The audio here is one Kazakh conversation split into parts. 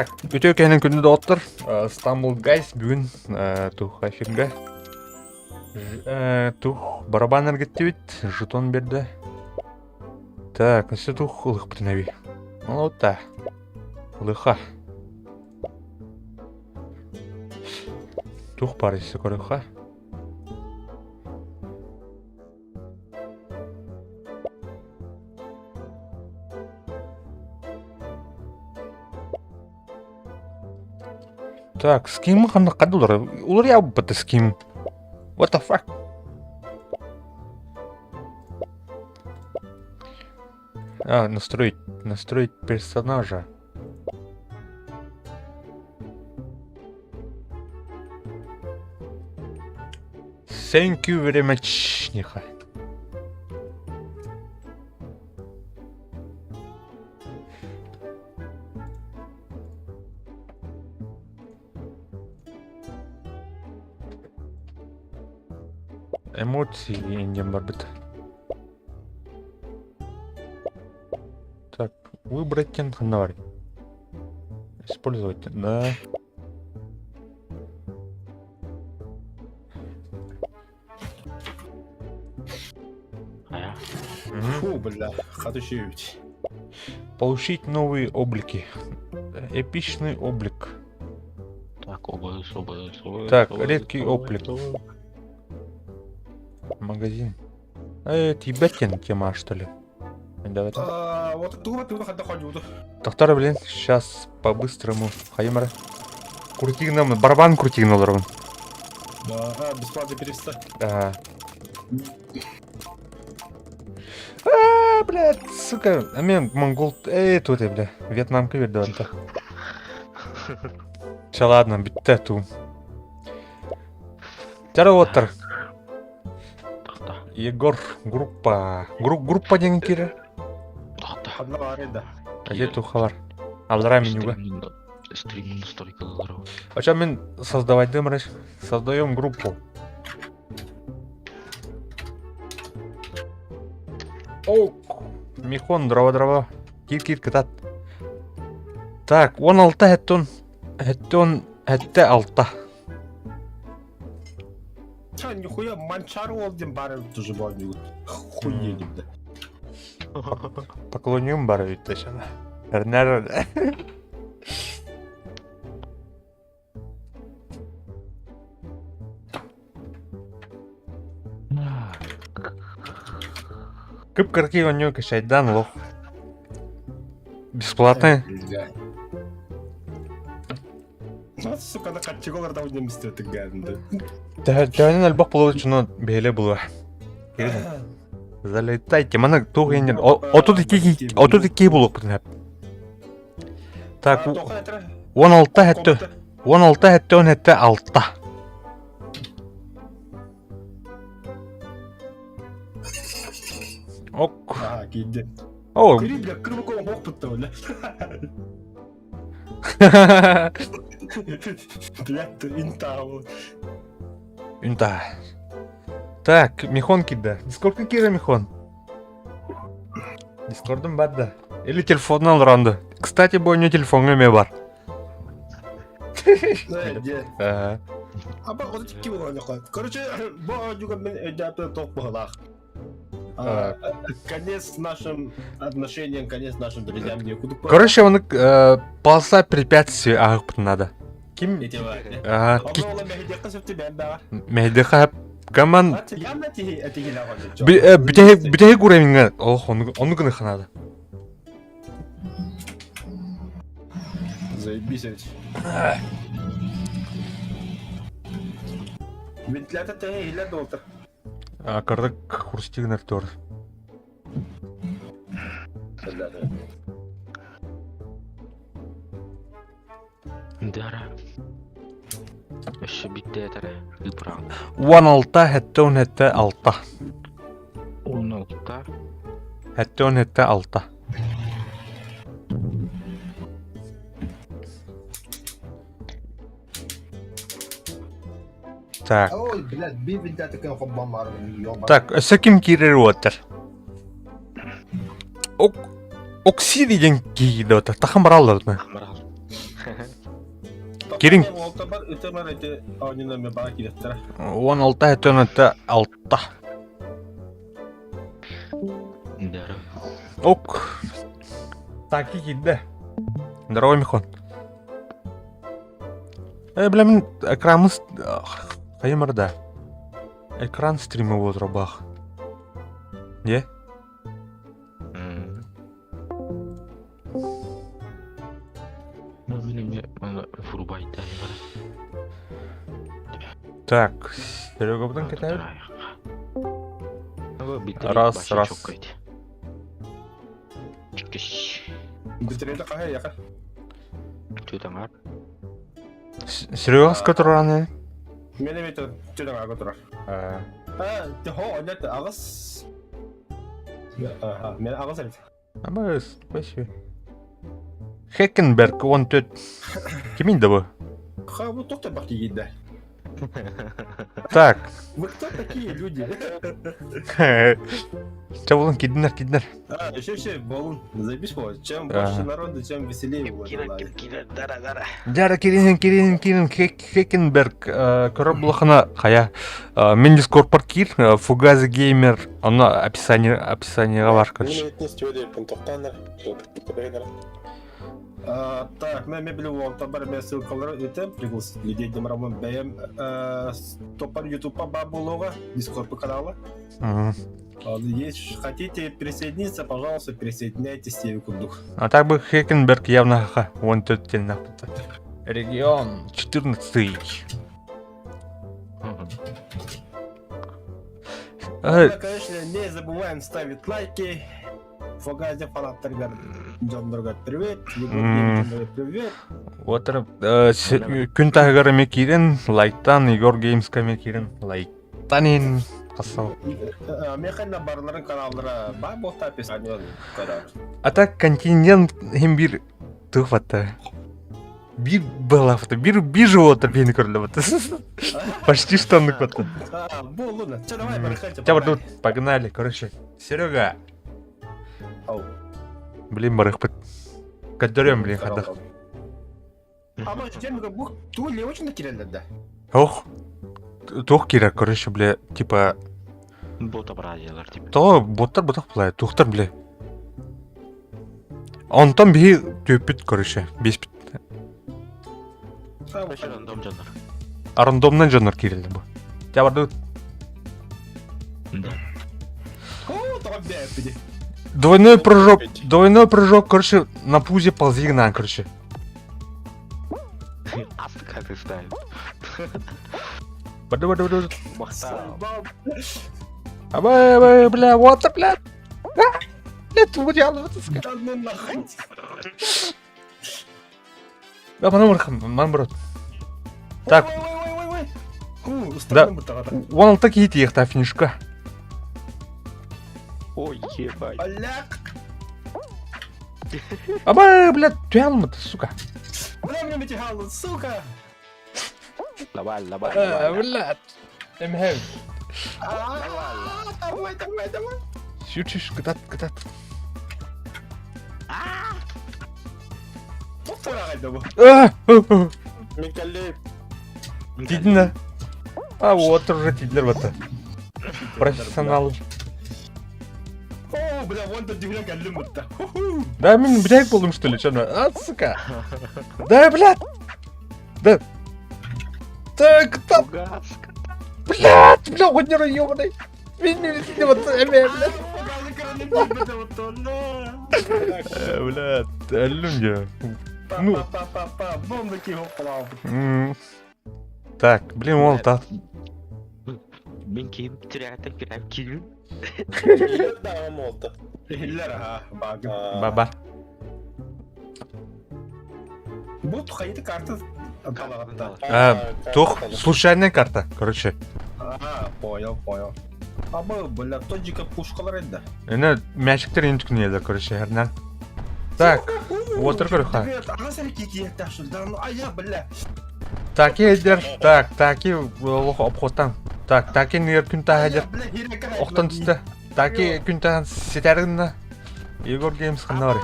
Так, өте кәйнен күнді доттыр. Стамбул Гайс бүгін тух эфирге. Тух барабан әргетті бит, жетон берді. Так, нәрсе тух ұлық бұтын әбі. Молотта. Ұлыға. Тух парысы көріға. Так, ским қандай қады олар? Олар я бұты ским. What the fuck? Настроить персонажа. Thank you very much, нехай. Эмоции индем бар бит. Так, выбрать тенханар. Использовать, да. Фу, бля, ходущий. Получить новые облики. Эпичный облик. Так, обувь. Так, редкий облик. Магазин. Тибетин тема, что ли? Давай. Вот тут хотя ходил. Тахтар, блин, сейчас по-быстрому. Хаймара. Крутигнам, барабан крутигнал, ровно. Да, бесплатно перестать. Да. Блядь, сука. А мен монгол... тут, бля. Вьетнамка верду, anta. Все, ладно, битте ту. Таровотер. Егор, группа. Группа деген кире. Одна аренда. Аже тухалар. Алдыра менюга. Стриминг сторикалар. Ача мен создавать демреш. Создаем группу. О, михон дрова. Кир катат. Так, 16 хеттон алта. Ча, нихуя манчар олден бары тоже боню. Хуйня, да. Поклонюм бар бит шана. Эрнер. Кып карки оню кашайдан лох. Бесплатно. Ну, сука, на катчего да удем стоит ганда. Тәнен албак болу чуно бейле булу. Залетайте, мана тугенен. Отут iki булук бутын. Так, 16 хетте он хетте алта. Ок. Киде. О. Крибля, крыбком опыта, бля. Блядь, интау. Инта. Так, михон кида. Дискордка кира михон. Дискордым бар да. Или телефоннан ранды. Кстати, бойню телефонга ме бар. Аба вот эти киво не ходят. Короче, бо juga мен эдапты ток бахлах. Конец нашим отношениям, конец нашим друзьям некуда. Короче, он полоса препятствий агып надо. Ким? Мехдеха каман. Битеге гуреминга. Ох, он гына ханада. Заебись. Вентилятор те или долтер. Кардак хрустигнер тор. Дара. Еще битте тара. Ибран. 16 хеттон хетте алта. 16. Хеттон хетте алта. Так. Ой, блядь, бивень да такая хоббамар. Так, өсөким кирер отыр. Окси деген кейді отыр. Тахам баралар. Кирин. Олта бар, өте бар, өте ойнынан мен бара келеттір. 16 өтөнөтө 6. Дара. Ок. Таки кидде. Здорово, Михон. Білемін, экранымыз қайымырда. Экран стримі отыр бақ. Не? Менің врубайда. Так, Серега бұдан кетер? Раз. Бітіреді қағай, яқа. Төтаңар. Серега қысқа тұрғаны? Мен еметі төтің ағы тұрар. Те хо, ойнетті ағыз. Мен ағыз әліп. Абыз, қойшы. Хекенберг 14. Кемейді бұл? Ха, бұл тоқты бақ кейді. Так. Вы кто такие люди? Чабылын кедінер. Еще, балун, заебись, чем больше народу, тем веселее будет. Дара. Кирин, Хекенберг, көріп қая. Мен Дискорд кир, Фугази геймер, оны описаниеға бар, короче. Мен етнес төделпін тоқтаныр, Так, мен білу олта бар, мен ссылкалары өтем, пригласить людей, дем рамын бәйім топар ютубқа бар болуға, Дискорд каналы. Если хотите присоединиться, пожалуйста, присоединяйтесь, тебе кудух. А так бы Хекенберг явно ха, вон тут тельна. Регион 14. Конечно, не забываем ставить лайки. Фугази фанаттарга жандырга привет, привет. Отыр, күн тағығыры мекерін, лайктан, Игор Геймска мекерін, лайктанин қасау. Мен қайна барларын каналдыра бар болта описание қарар. А так континент hem bir тұғфатты. Bir балафты, bir животыр бені көрлі баты. Почти штанлық баты. Бұл луна, че давай барахайте. Чабар, погнали, короче. Серега. Блин, барых каддарем, блин, ходах. Ama жемге бұл туыле очень накирелерді. Ох, тух кира, короче, бля, типа... Бота бразилар, типа. То боттар ботақ бұлай, тухтар, бля. Онтан бей төппіт, короче, беспіт. Рандом жанр. Рандомнан жанр кирелді бұл. Чабарды... Да. О, там бәпіде. Двойной прыжок, короче, на пузе ползи гнан, короче. Как ты ставишь? Бады. Махтал. Абай, бля, вот, бля. Блядь, удиал, вот это. Да ну нахуй. Да, ман брат. Так. Ой. Да. Вон такие тихта финишка. Ой, ебать. Аляк. Абай, блядь, тюялмыт, сука. Бля, мне метихал, сука. Давай. Блядь. Эмхев. Давай. Шучишь, гытат. Тоқтарағайды бұл. Микалей. Тидина. А вот уже тидлер бата. Профессионал. О, бля, вон тут дегрек әлім бұтта. Да, мен блядь болдым, что ли, чё на? А, сука. Да, блядь. Да. Так, там. Блядь, однера ёбаный. Блядь. Блядь, әлім Ну. Бомба кего плав. Так, блин, он так. Мен кейін тірәтін кейін. Дағым олды. Хиллер, багы. Баба. Бұл тұқайды карты талағатта. Тух, случайная карта, короче. Понял. Абы, бля, тоджика пушкалар еді. Эне мячиктер интүкнелді, короче, herнен. Так, отыр көріға. Ағас әрекеке еттіқ шылдан, ая, бля. Таки едер, таки обходтан. Таки нер күн тағадер. Оқтан түсті. Таки күн тағын сетерігінна. Игор Геймс қанна бар.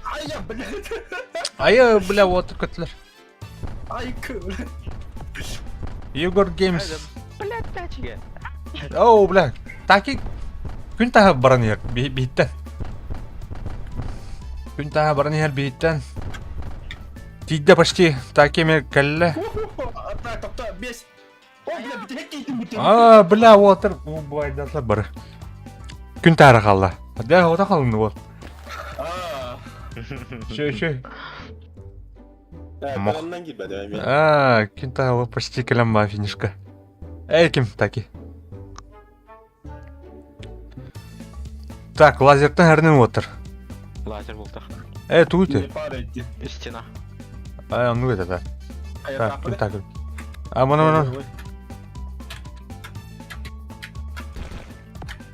Ая, бля. Ая, бля, отыр көтілер. Айк. Егор Геймс. Блядь, тачка. Оу, бля. Таки күн тағы баран ер бейттен. Күн тағы баран ер бейттен. Тиді почти таки мен кәлі. Так, топта, бес. О, бля, бітірек кейтін бітірек. Бля, отыр. Бұл айдаса бір. Күн тағы қалды. Дәл ота қалынды ол. Шөй. Мох. Kalandan gibi de ben. Күн тағы почти кәлем ба финишка. Кім таки. Так, лазерден әрінен отыр. Лазер болды. Туйты. Не пара етті. Стена. Ну это да. Аяқ Күн тапы. тағы. Мұны.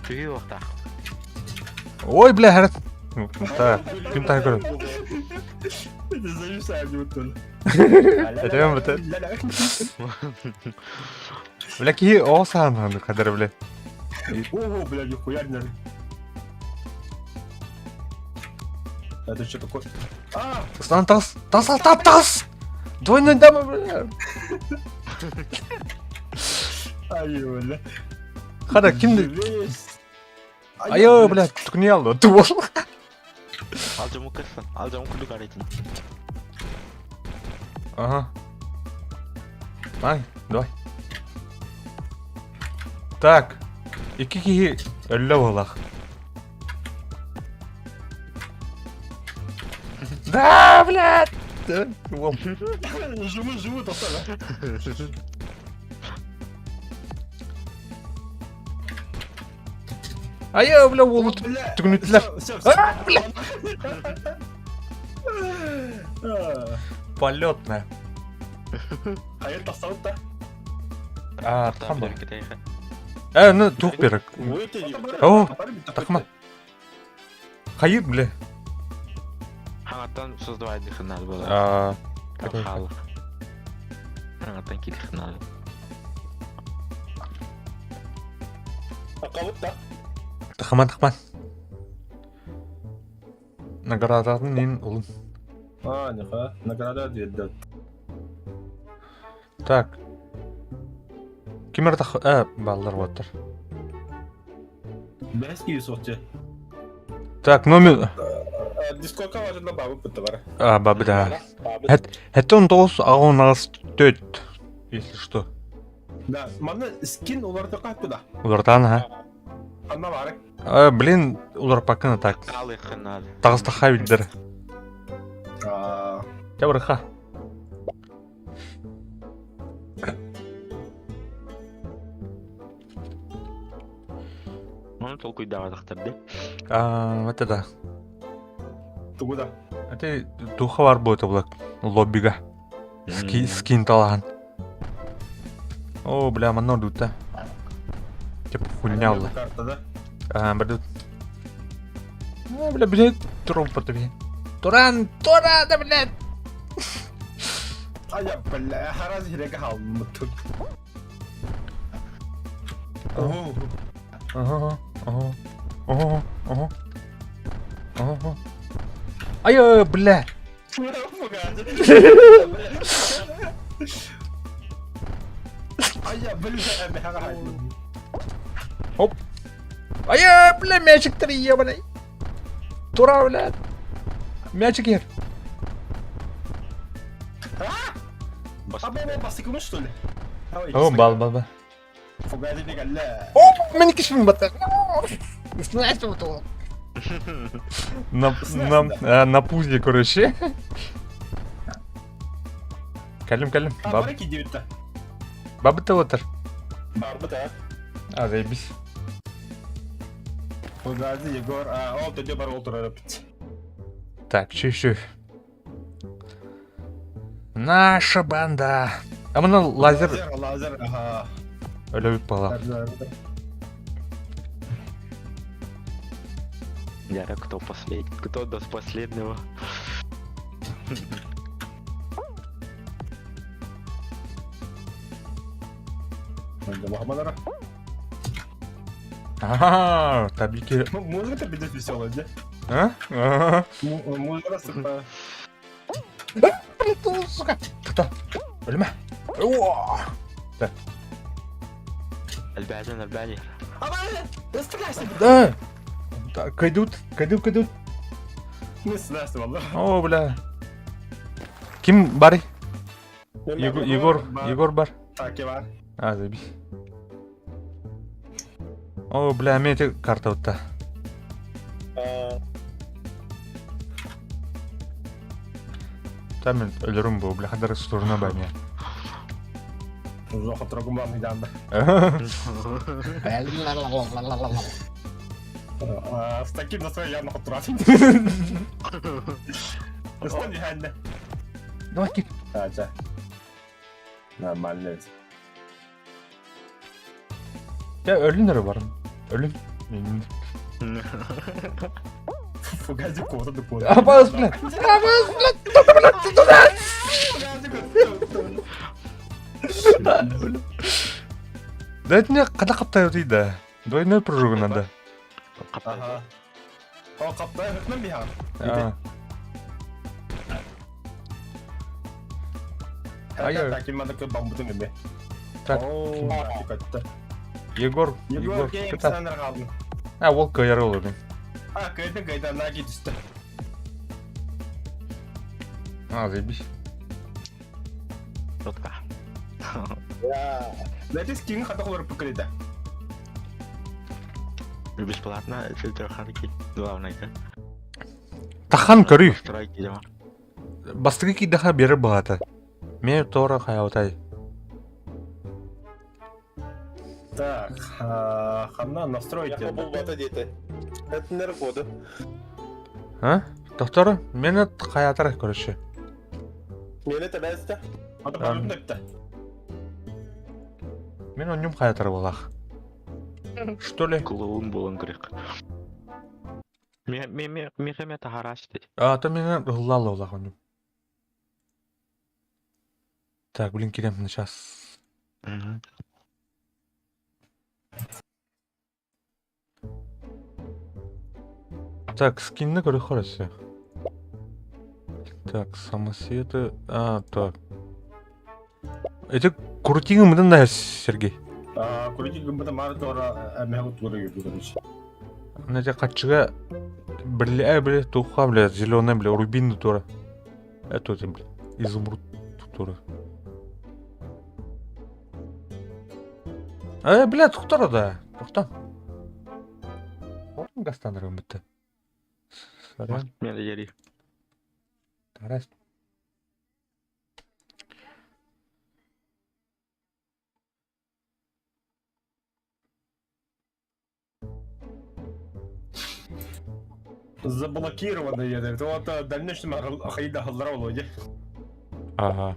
Түйі оқта. Ой, бля, әрет. Күн тағы көріп. Не знаю, сәді өттін. Әтемен бұты. Бля, ки осан қадыр, бля. Ого, бля, нихуя не. Это что такое? Тастан тас! Двойной дамы, бля. Ай, бля. Қада, кімді? Весь. Айо, бля, түкіне алды. Туол. Алжамы кірсін. Алжамы күлі қарайтын. Ага. Ай, давай. Так. Екі кей өлі болақ. Да, блядь! Живу, топта, да? Айо, бля, олы Бля. түкінетілер. Всё. бля. Полетная. А это тастауытта? Тақам бар. Кетейхі. Ну, туқ берік. Өте деп. О, тақма. Қайыр, бля. Хаңаттан создавайды қынал болады. Кетейхі. Халық. Хаңаттан келі қынал. Akabut da. Тақман. Наградатын нен ұлын. Неха. Награда деді. Так. Кемер балдар отыр. Бәс кейі соқты. Так, номер... Дискордқа важында бабы бұтты бар. Бабы да. Бабы. Это он тоғыз ағын ағыз төт. Если что. Да, мана скин оларды қайтты да. Улардан, ха? Анна бары. Блин, улар пакына так. Қалы қынал. Тағыз тақа білдір. Жабырға. Оны тол көйдағадықтырды. Это да. Тугуда. Это духа бар бұл бұлак. Лоббиға. Скин талаған. О, бля, мана дұта. Теп хуйня ұлы. Карта, да? Бір дұт. Бля, бля, тұрым пұты бе. Туран, блядь! Ай, бля, хараз хирека халым мұттын. Айо, бля! Ай, бля, бля, халым. Оп! Айо, бля, мячик-то ебаный! Тура, блядь! Мячик ер! Або бастикумы, что ли? О, бал. Фугади не галля. О, мен кишмин бата. Знаешь, что это? На пузле, короче. Кәлім. Бары ки девітті. Бабы-то отыр. Бабы da. Заебись. Фугади, Егор. Ол төде бар ол тұрар өпіт. Так, чё? Наша банда. Мына лазер Лазер, ага. өлөбүк бала. Яра, кто последний? Кто даст последнего? Мухаммадара. Таbii ki. Музыка bir de веселая, да? А? Музыка сыпа. Сука. Кто? Ölme. Oo. البعدين Да. Кайдут. Не снасти, والله. О, бля. Kim бар? Егор бар. Так, Иван. Заебись. О, бля, мен те карта отта. Мен өлөрүм бу, бля, кадар сторона бар мен. Жоқ отырғым бар миданда. С таким настроением явно отырасың. Остань хәнде. Давай кит. Ача. Нормально. Я өлүнөр барым. Өлүм. Фугази кода да кода. Абаз, бля. Да это не када каптай отыйда. Давай нөл прыжогу надо. Ага. О, каптай өтмем бихан. Ай-ай. Так, имада кö бамбутun gibi. Так, Oo, hakikaten. Егор, Game кыта. Center kaldın. Ол кыяры болду мен. Kaydan nagi düştü. Заебись. Näde skin hada olur pıkırdı. Бесплатно фильтр харки. Главное, да? Тахан көрүй. Стройки, да. Бастыгы кийдаха бері бағаты. Мен тора қаяутай. Так, хана настроить. Я был бата дети. Это не коды. Доктор, мені қаятар көріші. Мені тәбәсті. Hadi bakalım da bitti. Мен оннюм қаятар болақ. Что ли? Клоун болон керек. Мен тахараш дейді. То мені ғыллалы болақ оннюм. Так, блин, келем на час. Так, скинны көрі қорасы. Так, самосветы... так. Это крутингы мыдан да, Сергей? Kuracı gımbıda mağara doğru emehut doğru yürüdü demiş. Надя качыга бля, тухха, бля, зеленая, бля, рубин тура. Это, бля, изумруд тура. Бля, тухтара да. Тухтан. Орын гастанырым бітті. Сорян. Мен де ери. Тарас. Заблокировано еді. Вот дальнейшем ахайда халдара олуде. Ага.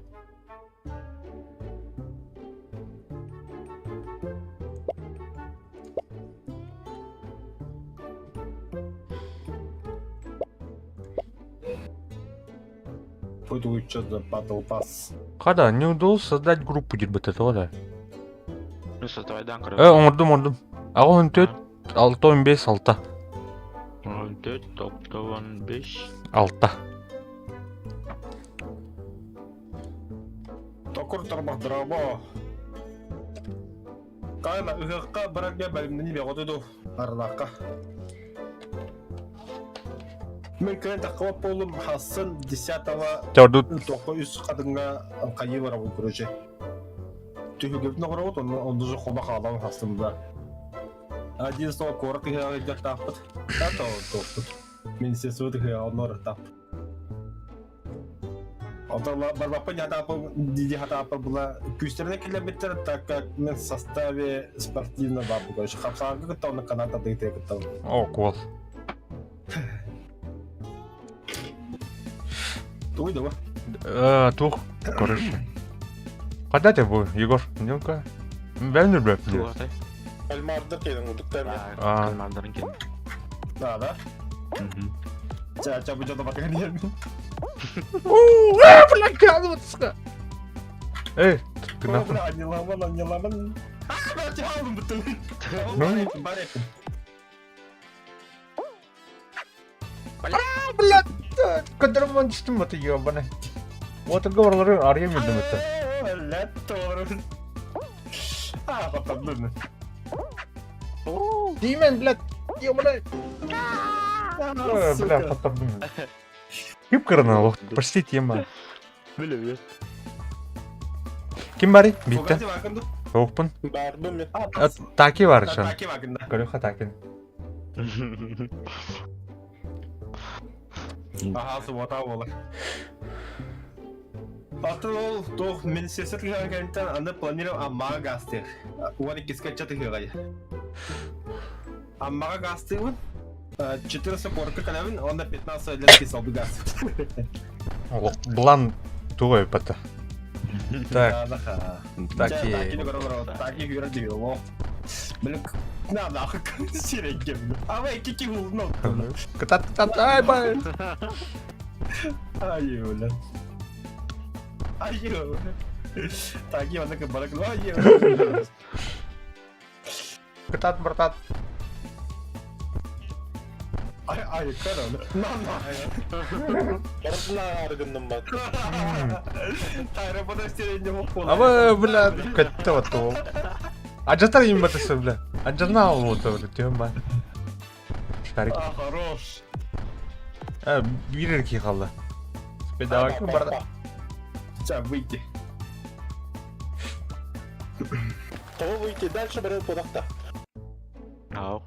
Пойду лучше за Battle Pass. Қада, не удалось создать группу дербіті, да? Ну, создавайдан кіріп. Оңырдым. Ағы 14, 6-15, 6. 14, 15. 6. Токур тармақ драбо. Қайма үхіққа бірәкке бәлімдені беғодыду ардаққа. Мен көлен таққылап болым хасын 10-ва Тәрдут. тоқы үз қадыңға қайы бара бұл көрөже. Түйігіптіні құрауыт, онды жы қолма қалауын хасымда. Один снова корок и идет тапот. Это топот. Мен се суд и онор тап. Барбапа не тапал, диди хатапал была кюстерный километр, так как мен в составе спортивного бабуга. Хапсага готов на каната дойти готов. О, класс. Туй давай. Тух, короче. Когда тебе был, Егор? Ну-ка. Бәлнір бәп. Туғатай. Кальмарды келin удуктар мен. Кальмардарын кен. Да. Ча bu joda bakın yer mi? Блядь, гадываться. Kenapa? Anlaman. Ben çaldım bütün. Ne? Bari. Блядь, kadar mı düştüm batı ya bana? O tırgı oraları arayamıyordum hatta. Блядь, торын. Потом. Тимен, блядь, ё-моё. Бля, потом. Ким кырына, простите, ема. Білем, Ким бар? Битте. Погоди, вакынды. Оқпын. Барды мен. Таки бар шын. Таки вакында. Көрөха таки. Ага, субота болы. Аты ол, тоқ, мен сесірлігі кәнттен аны планирую аммаға гастыр. Уаны кескетчаты хығай. Аммаға гастырмын. 14 корка кәлемін, онда 15 лет кесалды газ. Блан тугой пата. Так, таки. Таки хүйрі дейі, о. Білік, нахы сирекем. Ава, кеки ұлын оқты. Кытат, ай бай. Ай, бля. Ай, бля. Таки вана кабарак, ай, бля. Кытат, братат. Ай, кәрі, Барысына арғынным бат. Тайры бұда стеренде мұқ болы. Ава, бля, кәтті ватты ол. Аджатар ем батысы, бля. Аджарна ол оты, бля, түйім ба. Шарик. Хорош. Бирер ки қалды. Давай-ка барда. Сейчас, выйти. Того выйти дальше берет подақта. Ау.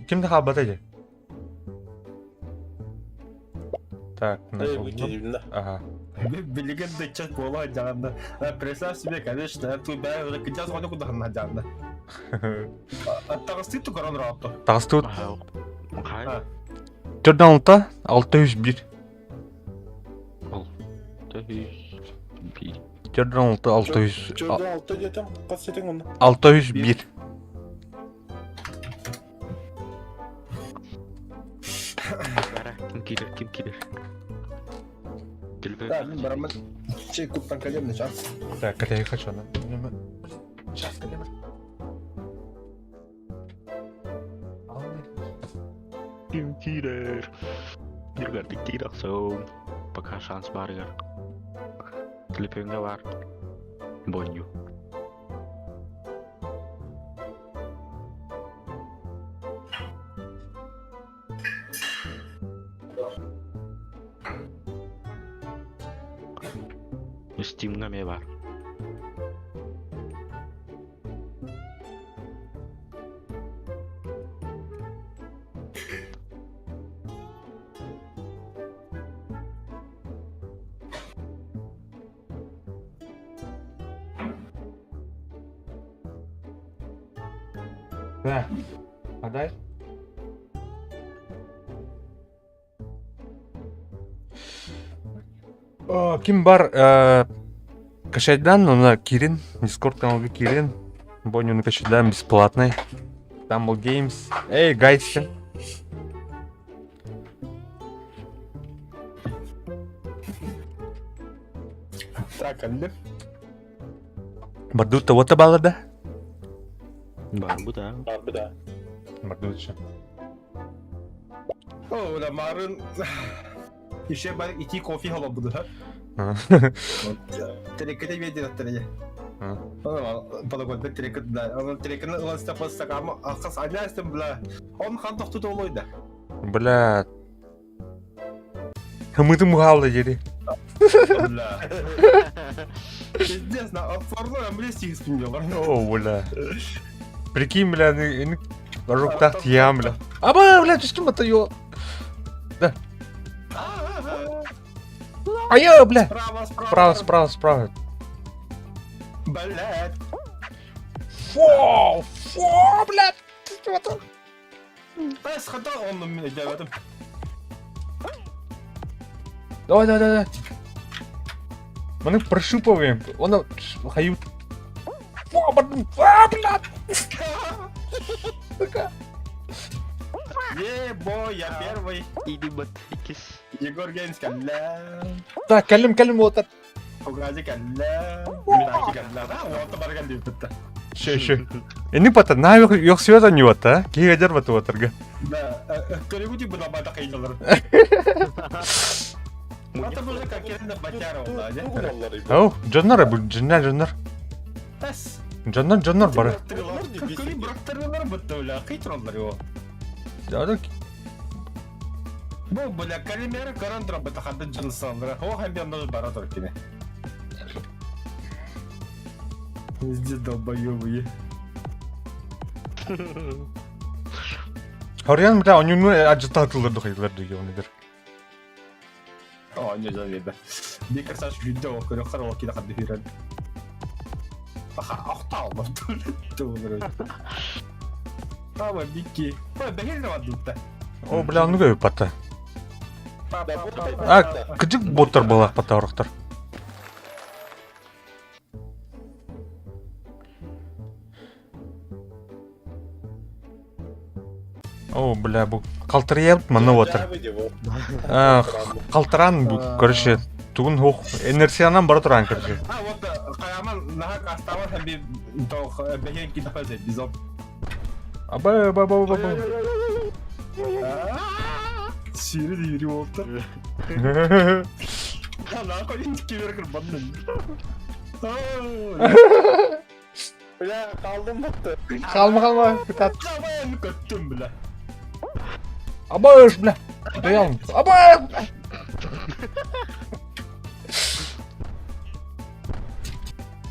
Кимді қал батайды? Так, Выйти дебінде. Ага. Билеген де чат болу жағында. Представь себе, конечно, той бәрі уже кінчас ғаны құдағына жағында. Аттағысты тұқыран рауатты. Тағысты өт. Ау. Қай? 4-6, 601. 4-6, 600. Жөрді алты детім, қасетің оны. 601. Бәрі, кім келер? Келбе. Да, мен барамын. Чей көптен кәлемді час. Так, кәлей хочу, ана. Сейчас кәлемі. Кім келер? Жүргәрді келер соң. Пока шанс бар егер. Телефонға бар. Бойню. Steam'ga ме бар? Да. Адай. Ким бар? Качайдан, она Кирин. Дискорд каналга Кирин. Боню на качайдан бесплатный. Tumble Games. Эй, гайдсен. Так, әлі. Бардута вот балада? Бар бұ да. Барбы да. Бардута. О, да марын. Еще бар ити кофе хала буду, ха? Терекеде ведер аттырыя. Подогодда терекет бля. Он терекетны ылан стапас сакамы ақас айнастым бля. Он хан тоқты толойда. Бля. Хымыды мұғалды жері. Бля. Пиздец, на отфорну амле стих спиндёлар. О, бля. Прикинь, бля, на руктах тиям, бля. Аба, бля, чешки мотаю. Да. Айо, бля. Справа. Блядь. Фу, блядь. Что-то. Ай, схатал он на меня делает. Давай. Мы прошипываем. Он хают. Фу, блядь. Сука. Бой, я первый. Иди бат, икис. Егор Гейнс кәллә. Так, кәлім вот. Фугази кәллә. Мирaki кәллә. Вот барган дип битте. Ще. Ini пата, на yok света не вот, а? Ки гадер вот отрга. Да, көрегү дип бuna бата кыйналар. Ата бұл жаққа келінді бачар олды, аja. Kuralları gibi. Ау, жоннор бу жоннор. Тас. Жоннор бары. Көкөли бұрақтарынан бұтты өлі, қай тұралдар ео. Жады Бұл бұля калимері көрін тұра бұты қанды жын салдыра. О, хәмбен бара тұр кене. Везде долбоёбые. Хорян бля онюну ажытатылды кыйлар деген недер. О, не жаледа. Бекер саш видео көрі қарауа кені қанды фирен. Аха, ақтал бар тұлы. Ама бекке. Ой, бәкел де вадылды. О бля onu көйіп бата. А, кыжык боттар болақ бата орықтар. О, бля, бұл қалтырайып маны отыр. Қалтыран бұл, көріші, туғын хоқ, инерциянан бара тұран көріші. А, вот, қаяман, нағақ астаман хәбі бәкен кені қазет, бізом. Абай. Сүйрі де үйрі болты. Наға қойын кемер кір бадын. Bля, kaldım battı. Қалма, күтат. Қабайын көттім, біля. Абай өш, бля. Доялым. Абай!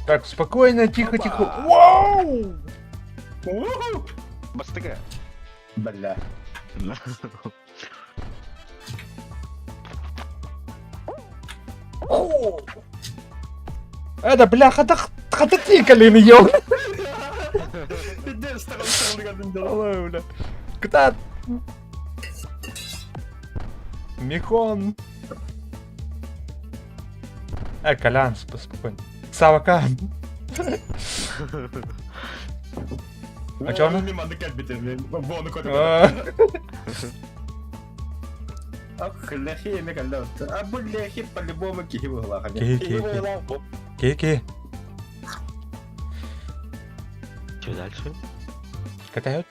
Так, спокойно, тихо. Вау! Бастыга. Біля. Это, бля, хата тикали ел. Бідде стағын дала. Алай, бля. Күтат. Михон. Колян, спокойно. Савакан. А чё она? Миманды кәлбетер, мен боны көтіп. Ах, ләхи еме кәлді өтті. А бұл ләхи по-любому кейі бұғыла қане. Ки. Что дальше? Катают?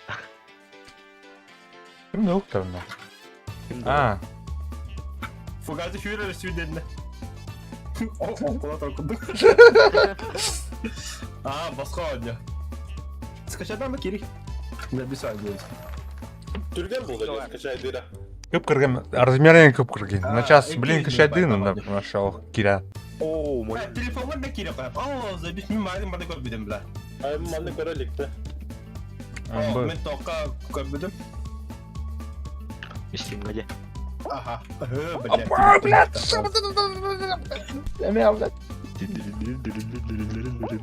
Кім доктор? А, Фугазы фюрер сүйденді. О, құла тұрқынды. А, басқа өді. Скачадан ба керек? Мен бір сай болсын. Türgen buldu, скачай дыра. көп кірген, размерен көп кірген. На час, блин, кішәді, ну, нашау, кира. О, мой. Телефонға да керек қойып. Ау, забис, мен мағын бада көп бідім, бля. Ayım mandı görelikti. Мен тоққа көп бідім. Мистим где? Аха. Бля. Опа, блядь,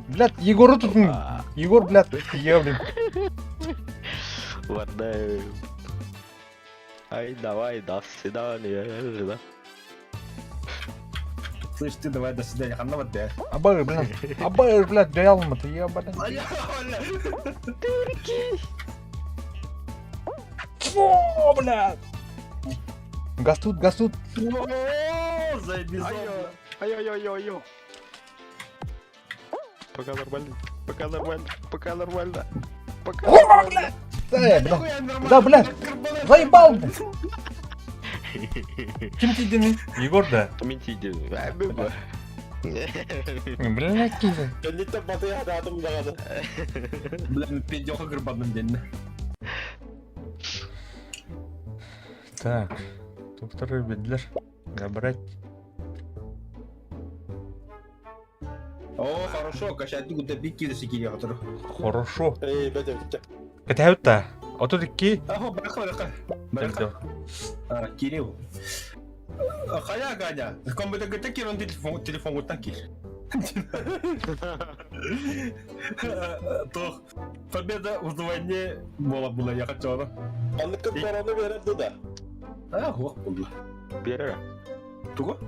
Блядь, Егору tutun. Егор, блядь, блин. Ладно. Ай, давай, до свидания. Да. Слышь, ты давай до свидания, ханна вот да. Абай, блядь, доялмады, ебаный. Фу, блядь. Газ тут. О, заебись. Ай-ой-ой-ой-ой. Пока нормально. О, блядь. Да, блядь. Заебал, блядь. Ким тидin? Егор да. Ментиди. Блядь, киза. Kendite batıya hadi adım dağıdı. Блин, пиздёха грибаным день. Так, докторы бедлер. Набрать. О, хорошо, кашати куда бики да сикири хатыр. Хорошо. Ey bede bitti. Катают-то. Отут-ки. Ахо, баха. А, Кирилл. Хая Ганя, кому то где кирон телефон вот таки. То победа в войне была я хотела. Anlık koronu verildi de. А, ох, было. Первый. Туго?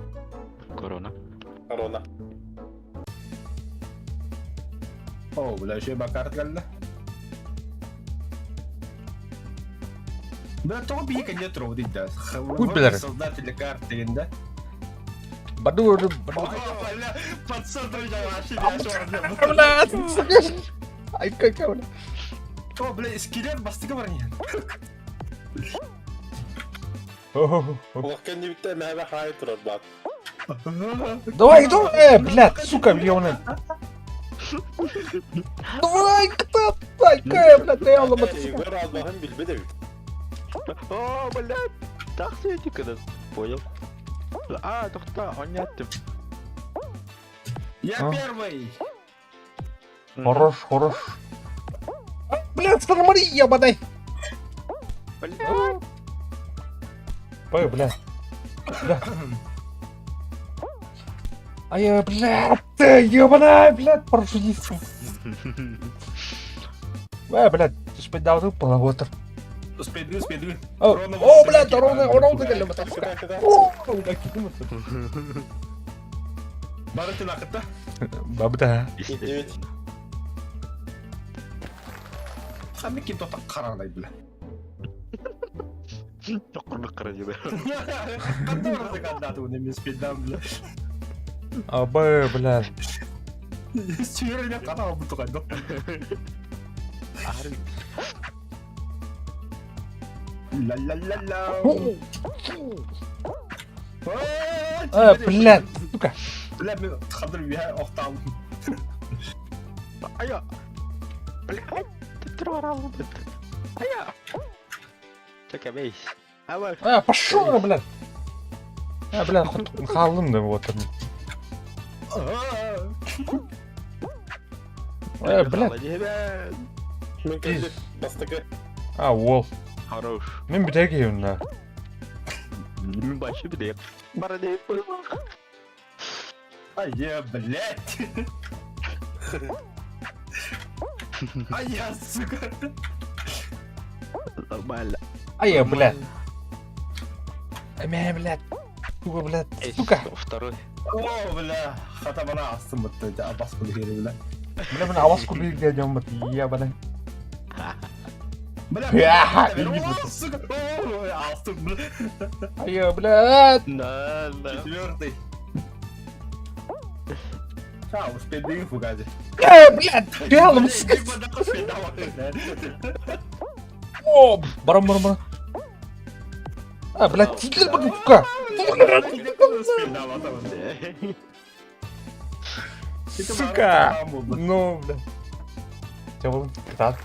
Корона. Korona. О, бля, еще бакарт галла. Да, то бика не трудит, да. Будь белер. Создатели карты, да? Баду. Бля, пацан, вообще Блядь. Ай, как я, блядь. О, бля, скелет бастыга бар не. О, Allah kendi bitti meyve hayır durur bak. Давай, давай, блядь, сука, ёбаный. Давай, кто такая, блядь, я ломать. Егор Алмахан билбедем. О, блядь! Тақсы еті кіді. Понял. А, тоқта, он не аттым. Я А? первый! Хорош, хорош. Блядь, смотри, ебаный. Блядь! Ой, блядь. Бля. А я, блядь, ты ебаная, блядь, парашютист. Блядь, ты ж поддал половотер. Спидрю. О, блядь, ровно, geldim. Кыда. Бары ты нақытта? Бабда. Evet. Қаме кен тота қарағдай білі. Тоқырды қыра жібе. Қанды барады қандаты оны мен спиддан білі. Абы, блядь. Сүйеріне қана алды тұғайды. Ары. Ла-ла-ла-ла. Блядь, сука. Блядь, мен қадыр вия оқталым. Ая. Блядь. Тіптір бар алды. Ая. Чекемейс. Ава. Пошел, блядь. Блядь, қалдым да вот. Блядь. Мен келді бастықы. Ол. Хорош. Мен бітек еуін да. Мен башы білеп. Бара дейіп қойма. Ая, блядь. Ая, сука. Нормально. Ай, блядь. Блядь. Сука, блядь. Сука. Второй. О, бля. Хата бана астым бұтты. Бас күлі хері, бля. Бля, мен аваз күлі geleceğim бат. Ебаный. Бля, Ха, о, сука. О, астым, бля. Ай, блядь. На. Четвертый. А, успей двигай фугази. Блядь. Реально, сука. О, барам. Блядь, сидел бы, сука. Сука. Ну, блядь. Чего, так.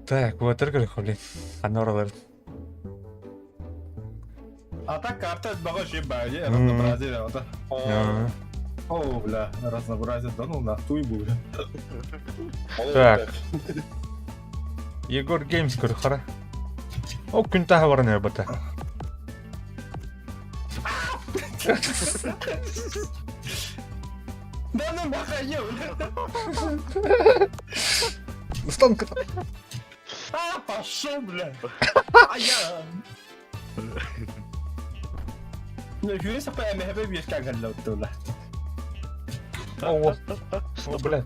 Так, вот только блин. Аноралар. А так карта багаж ебали, разнообразие, вот. О, бля, разнообразие, да ну нахуй бля. Так. Егор Геймс көрхара. О, күн тағы бар не бата. Да ну бахаю. Устан ката. А, пошел, бля. А я. Ну, юриса по МХБ бьешь как галла оттуда. О, блядь.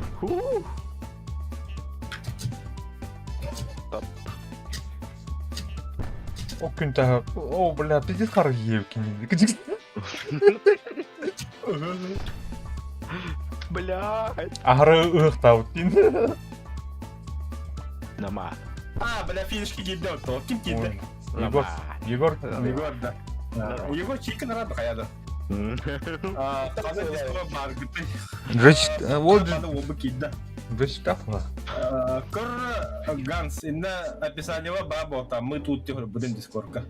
О, күн тағы. О, блядь, пиздец қар ебкин. Блядь. Ары ықтау дейін. Нама. А, бля, финишки гидде отто. Ким гидде? Егор. Егор, да. Егор чикен рады қаяды. Қазір дискова бар гитте. Вот, Обы кидді. вешкафла. Кыр Ганс, инде описаниева бар бота. Мы тут тихо будем дискорка.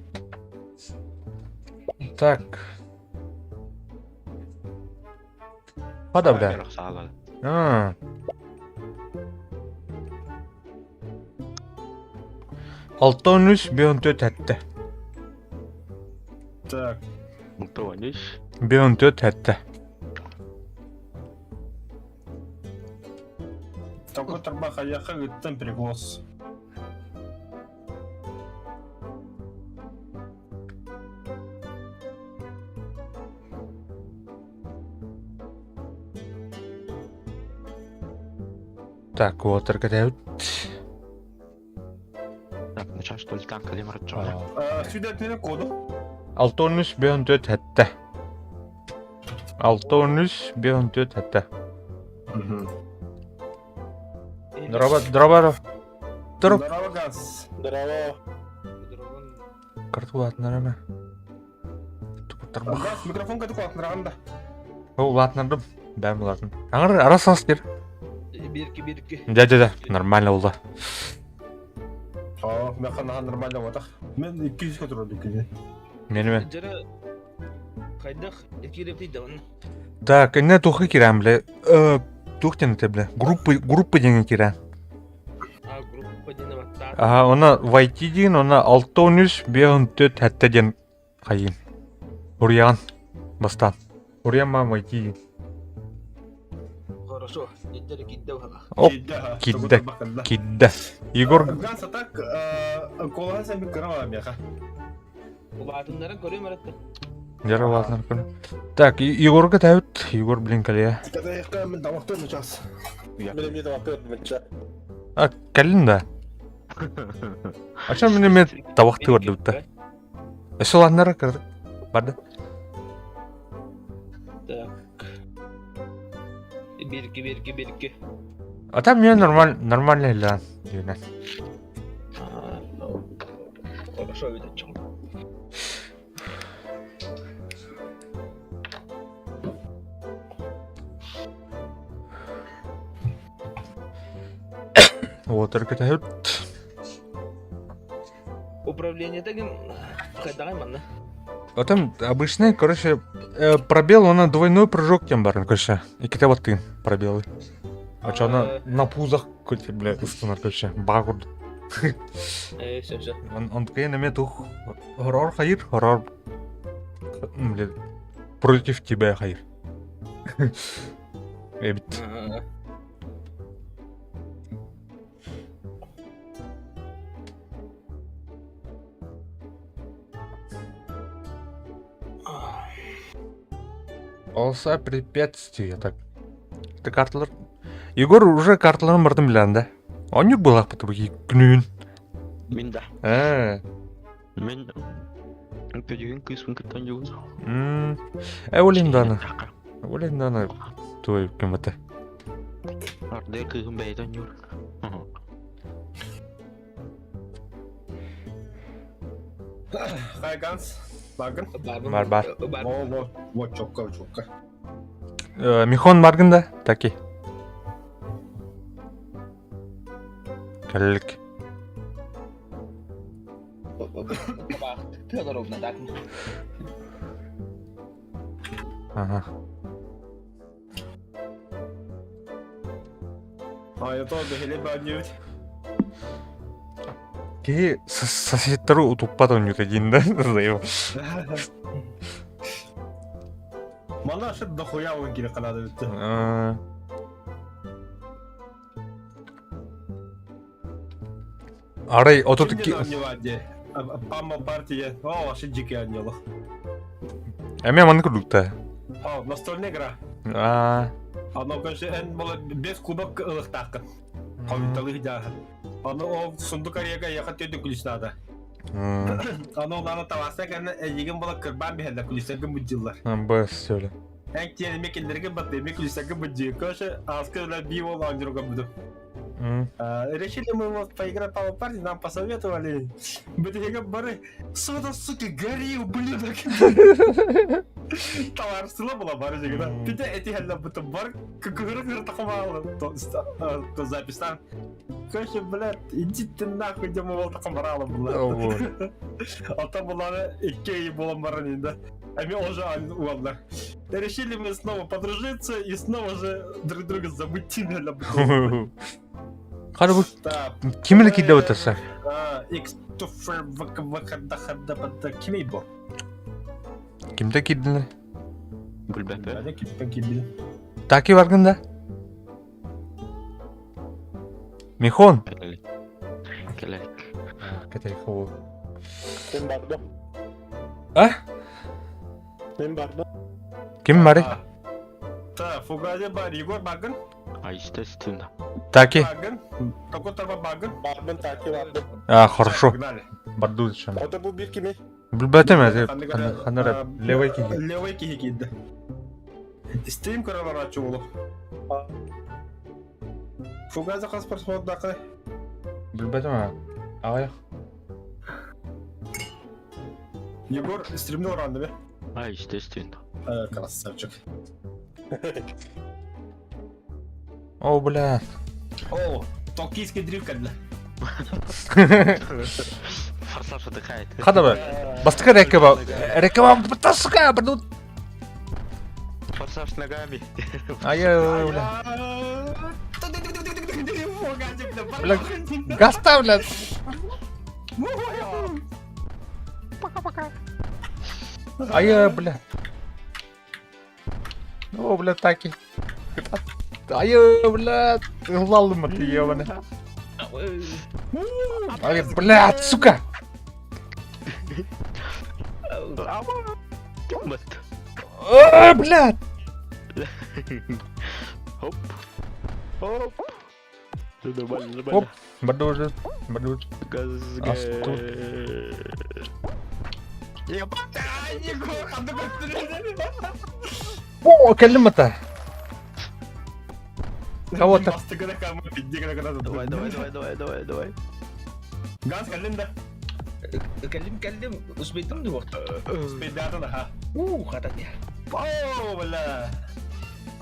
Так. Хада, бля. Алтон үш, беон төт әтті. Так. Тониш. Беон төт әтті. Такой торба хаяха гыттын приглас. Так, вот, аркадают. Так, начаш толтан калим рача. Свидетельный коду. Алтон үш, беон төт әтті. Алтон үш, беон төт әтті. Дроба. Дроп. Здорово, Ганс. Здорово. Карту атнараме. Атырбах. Газ микрофон катып алатындырағанда. Улатнардым. Бәм улатын. Аңыр арасаңыз кер. Берки. Да, нормально болды. Мен қанаған нормально отақ. Мен 200 көтір өді. Меніме. Жара қайдақ екереп дейді оны. Так, не тухы кирам, бля. Тухтен те, бля. Группы деген кирам. Группа дене баттар. Ага, она в IT деген, она 6-13, 5-4 хәтті ден қайын. Уриян. Бастан. Уриян ма в IT деген. Хорошо. Ендері кидді оға. Оп, кидді. Егор, Газ атак қолға сән бір кірам адам яқа. Ұлатындарын көрем әретті. жара улатнар күн. Так, Егорға тәуіт. Егор, блин, калия. Когда я мен тамақты өтмін час. Мен емне тамақты өтмін час. Кәлін да. Ача мен табақты көрді бұтта. Эс улатнары кірдік. Барды. Так. Берки. Ата мен нормально илан. Хорошо видать, чем. Вот, только тәуіт. Управление деген қайдағай манна. Там обычный, короче, пробел, она двойной прыжок тем барин, короче. И вот ты пробелы. А чё она на пузах, короче, бля, устунар, короче, багур. Все. Он такой на меня тух. Хоррор, хайр, хоррор. Бля, против тебя, хайр. Эбит. Olsa препятствие, так. Ты карталар. Егор уже карталарын бардым білән да. Он юк был ақпыты бұл күнін. Мен да. Мен пөдеген күйсім күттен жүгіз. Олейін даны. Олейін даны. Той кім бәті. Арды күйім бәйден жүр. Қай Ганс? Баргын? Бар. Вот, чокка. Михон баргын да, таки. Кәлілік. Федоровна, так? Ага. Я тоже бігелі бәдеуд. Кей соседтары утуппады он один, да? Заебал. Мана шыт дохуя он келе қанады өтті. Арай, отут ки... Пама партия. О, шыт жеке аннелық. Әме маны күрдікті. Настольная игра. Анау конечно, без кубок ылық тақын. Комменталығы жағын. Анау сұндық арияға яқат өйді күлісінады. Анау наны таваса кәні еген бола кірбан бәхелі күлісінгі мұджилар. Бас сөйлі. Әң тені мекендерге бәтті күлісінгі мұджи. Көші аскы бей ол аңжыруға бұды. Решили мы вот поиграть по партии, нам посоветовали. Бытыга бары сода, сука, горил, блин. Товар сыла была бары жегда. Пите эти хәллә бутын бар, кыгыры тақымалы. То запистан. Көші, блядь, иди ты нахуй, где мы вот тақымаралы, блядь. Ата бұланы иккей болам барын енді. Ами уже уалдар. Решили мы снова подружиться и снова же друг друга забыть хәллә бутын. Қады бұл кемілі кейді өтірсі? Экстофер вақырда бәді кемей бұл? Кемді кейділер? Бүлбәпі. Әді кемпен кейді. Таки барғында? Михон? Кәләк. Кәтәйік ол. Мен бардым. Мен бардым. Кем бары? Та, Фугаде бар, Егор багын? Естественно. Таки? Багын? Тако тарба багын? Бардым, таки бардым. Хорошо. Барды өтшім. Ода бұл бір кеме? Бүлбәтім әді. Қанары левай кейді. Левай кейді. Істейім көралар ачу олу. Фугаде қас парсуат дақы? Бүлбәтім әді. Ағайық. Егор стримді оранды бе? А, естественно. Красавчик. О, бля. О, токийский дрифт, бля. Форсаж отдыхает. Hadi be. Bastık rekaba. Rekaba bıta suka. Bunu. Форсаж ногами. Aya bля. Bля. Gasta bля. Aya bля. О, бля, таки. Aya bля. Hızlandım mı diyor bana. Ай, блядь, сука! Блядь! Хоп. Хоп. Нормально, Оп, нормально. бадужит. Газ, Асту. О, калимата! Кого-то. Давай, давай, давай, давай, давай, давай. Gaz kaldın da. Kallim usbaitum du waktu. Bedata da ha. Katanya. Oh, bля.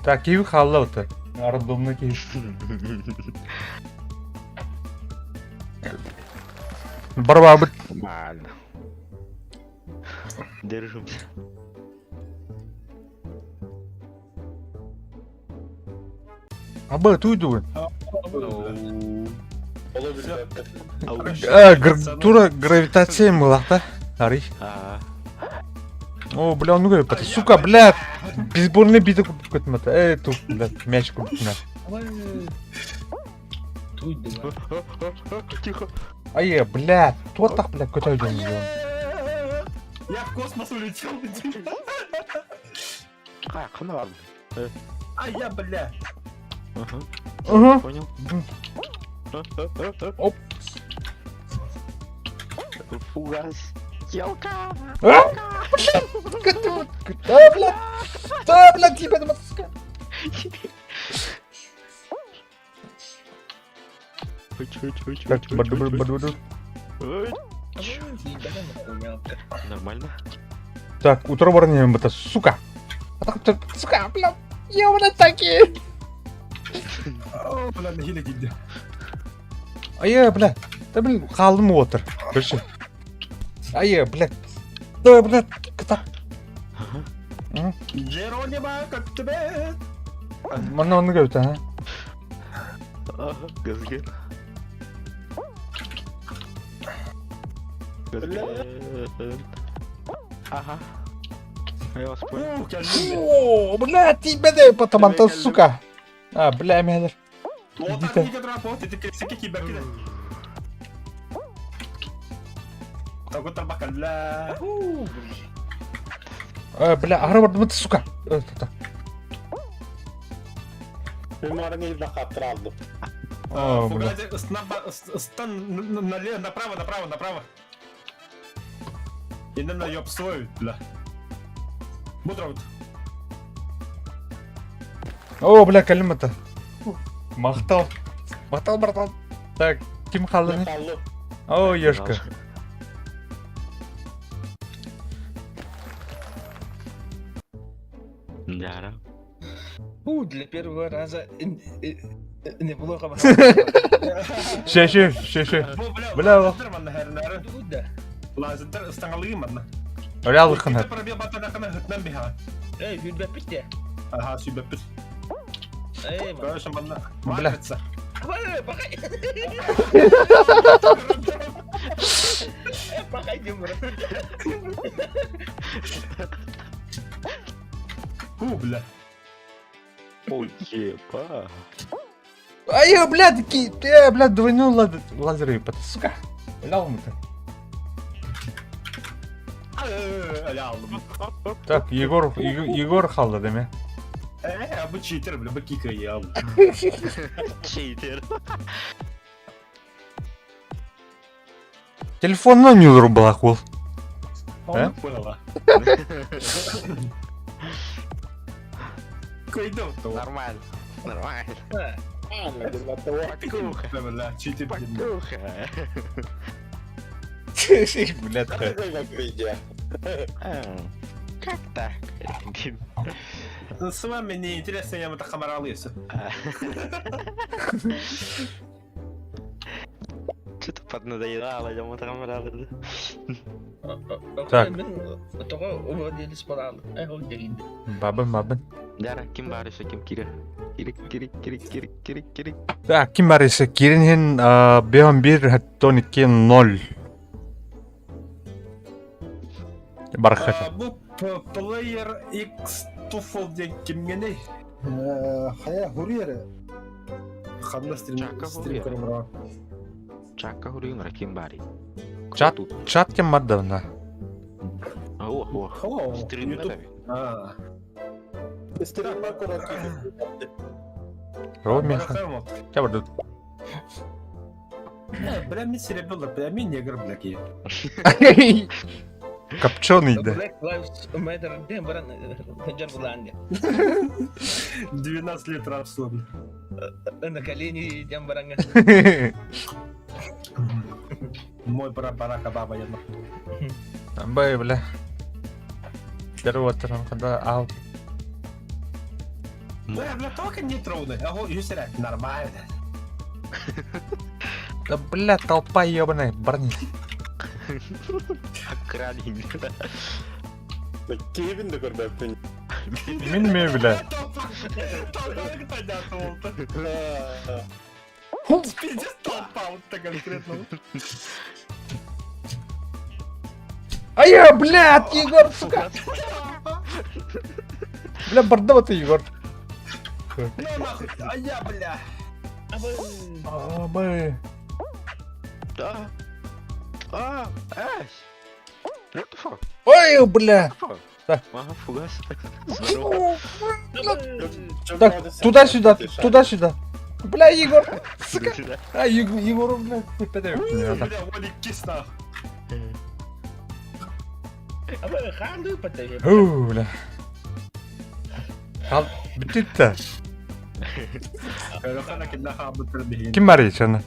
Так, Киев халлаута. Рандомный Киев. Барбабы. Нормально. Держимся. Абы, туйду. Olabilir. Тура гравитация мылахта. Ари. О, бля, ну говорит, сука, блядь. Бейсбольный биты купить какой-то. Тут, блядь, мяч купить на. Tuh, Тихо. Ай, блядь. Кто так, блядь, какой-то идем. Я в космос улетел. А, канал. А я, бля. Ага. Ага. Понял. Оп. Фугас. Елка. Да, блядь. Да, блядь, тебя там сука. Так, баду. Нормально. Так, утро барнем, это сука. Сука, блядь. Я вот такие. О, бля, нахиле gitti. Ай, блядь. Да, блин, қалдым отыр. Көрші. Ай, блядь. Да, блядь. Кыта. Джеронима, как тебе? Мана оны көйті, а? Газген. Ага. Я вас понял. Kendin. О, блядь, тебе да, потому-то, сука. А, бля, медер. Вот так не кадрапот, это всякие киберки. Так вот тарбакан, бля. Бля, ары барды мыты, сука. Benim arada bir dakika aldım. О, бля. Стан налево, направо. И на ёб свой, бля. Бутрот. О, бля, кәлімата. Мақтал, братан. Так, кім қалды не? Kaldı. О, ешка. Да. Для первого раза неплохо. Шеші. Бля, о. Udah. Lazım setengah lima. Реал қынат. Kita pernah biar batang kena hitnan biha. Sudah baptis ya? Aha, sudah bepis. Kau sama na. Blah. Apa? Pakai. Pakai jemur. Бля. Ой, еба. Ай, блядь, блядь, двойной лазер ебать, сука. Бля, он-то. Öyle aldım. Так, Егор қалды деме. Bu cheater bile, bu kikayı aldım. Читер. Телефоннан не вырубал ол. Onu поняла. Koydum. Нормально. Нормально. Покуха. Bля, cheater bile. Покуха. Блядь, Как выйдя? Так. С вами не интересно, я вот камера лысу. Что-то поднадоедало, я мотор камераларды. Так. Мен тоға өмірдегі споралы. Ол деген. Бабын. Дара, ким бар еще, ким керек? Керек. Так, kim var ise Kirin'in B11 hatta 12-0. Бархат. Bu Player X Tuffle diye kim gene? Хая Хурьера. Қанда Чака стрим Хурьера. камера. Чакка хурин, ким бари. Чат kim var da bunda? О, О, стрим YouTube. надо. Стрим Макура. Роми. Ya burada. Бля, мен серебряный, бля, мен негр, бля, ки. Копченый-ді. Black Lives Matter ден баран жар буланды. 12 лет рабства. На колени ден баран. Мой Барак Обама, я Бай, бля. Дәрі когда ал. Бля, только не трудно. Ого, Юсера, нормально. Да, бля, толпа ебаная, барни. Акранин. Кевин de görmekten. Min mi bля? Пиздец, толпа, вот так конкретно. Ай, блядь, Егор, сука. Бля, бордово ты, Егор. Ну нахуй, а я, бля. Бай. Да. Эш. What the fuck? Ой, бля. Да. Ага, фугас. Так, туда-сюда. Бля, Егор, сука. А, Егору, бля, подавить не надо. Бля, Валик кис нахуй. Ханды патаге. Бля. Al, bitti. Рохана кидна хабытыр бейин. Kim var içeride?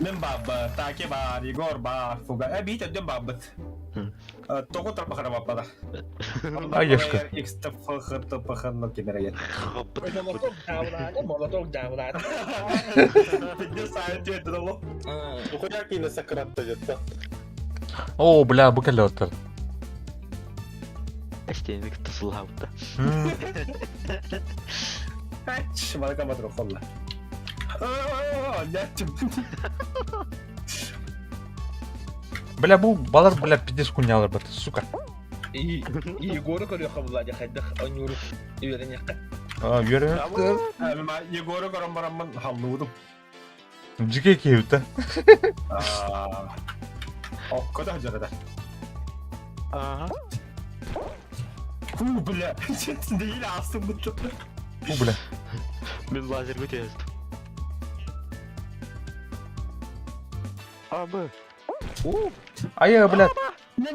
Мен баба, таки бар, Егор бар, фуга. Бейт өден бабыт. Тоғы тұрпақыра бапада. Ай, ешкі. Иксті фықыр тұпықыр но кемереген. Молоток давлады. Пенде сайын түйеді олу. Хуяк yine sakaratta yattı. Oo, bля, bu kelle otur. Эштенік тұсылауды. Ач, малака матыр оқолла. Нәттім. Бля, bu балар, бля, пиздец кунялар бат, сука. Егоры көрі қабылады қайдақ онюру үйерен яққа. Yürü. Егоры көрім барамын халлудым. Жике кеуді. Оққыда жарыда. Ага. Бля, değil астым бұт жоқ. Bu bля. Мен лазерге тездім. Абы. Ай, бля. Нет,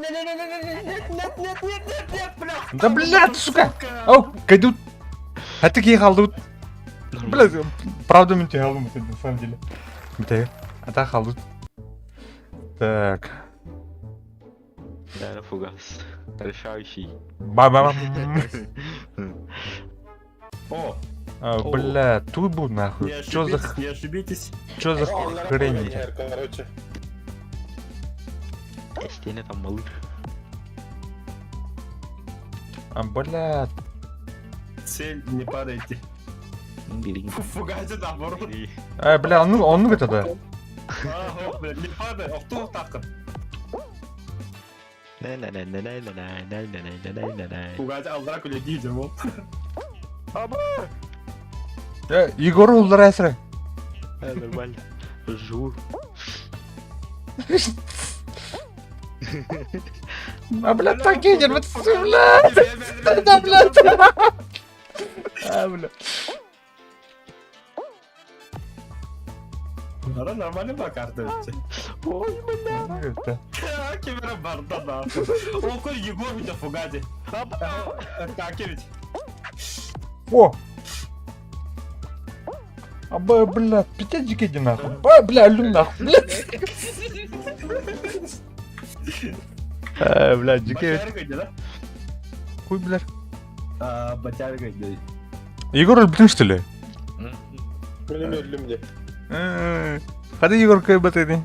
бля. Да, бля, сука. Ау, кайдут. А ты кей халдут. Бля, правда мен тебе халдым, на самом деле. Бля, а так халдут. Так. Да, фугас. Решающий. Ба-ба-ба. О, Бля, тут был нахуй. Чё за не ошибитесь. хрень? Короче. Эштені там малыш. Бля. Цель, не падайте. Билин. Фугайте наоборот. Бля, он это да. Бля, не падай, а кто таком? Фугайте алdırak öyle diyeceğim o. Егор улдар әсірі. Нормально. Жур. Бля, так едер, вот блядь. Да, блядь. Бля. Bana normalde bakardı önce. Ой, Это. Kamera barda da. Okur Егор bir de Фугаде. Такевич. О! Бля, пятя иди нахуй. Бля, лю нахуй. Бля, дикий. Başarı koydu lan. Хуй, блядь. Батяга гей. Егор өлбүтүң, что ли? Мен өлдім де. Кады Егор кайбатыды?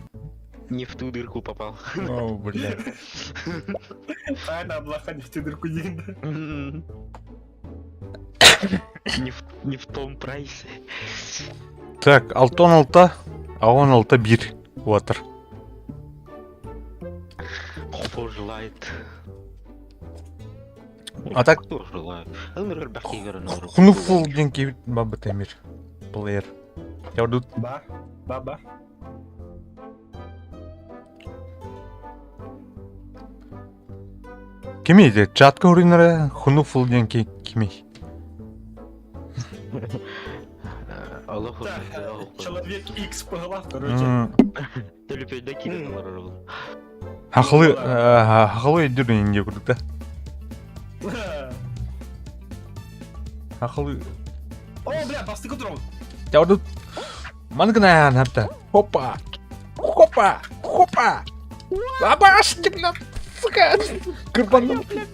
Не в ту дырку попал. О, блядь. Айна облака не в дырку дейін. Не в том прайсе. Так, 6-16, а 16-1 отыр. Кто желает? А так, Кто желает? Алмир Бахигар. Хунуфул деньги баба Тамир. Плеер. Я тут Ба. кими де чатка уринара Хунуфул деньги кими. Аллах Человек X погла, короче. Телепейда кидалар. Хақлы идүр инде күрдік. Хақлы. О, бля, басты кутырол. Я тут мангнан хапта. Хопа. Абашки, блядь, сука. Кырбаным. Бля,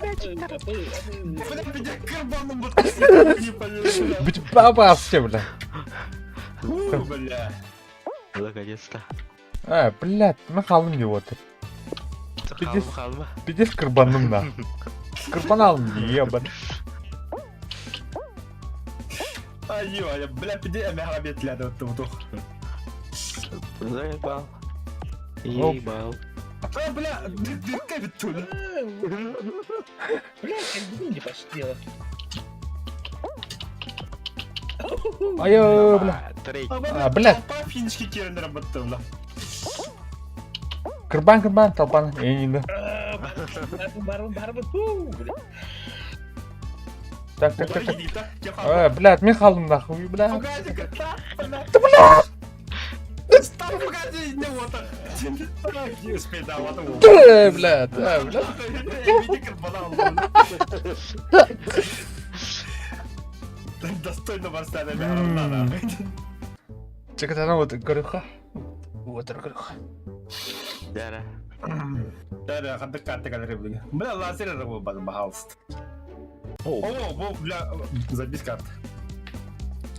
меня карбаном вот не поверил. Бить бабаски, бля. Бля. Наконец-то. Блядь, мы қалым деп отыр. Халма. Пидес кырбаным на. Кырбан алым ебан. Айо, бля, пиди эмеха бетләде отту. Заебал. Оп. Ебал. Бля, дырка бетту. Блядь, не пошли. Айо, бля. Третий. Бля. По финишке керен работал, бля. Кырбан, толпан. Енді. Барбы. Так. Блядь, мен қалдым да хуй, бля. Погоди, не вот так. Не успей, да, вот он. Блядь. Види карбанал. Достойно восстания, надо. Чекатана вот горюха. Вот горюха. Дара. Да, хадыкаты кадыры. Бля, лазер рыбу бахалст. О, бля, забить карты.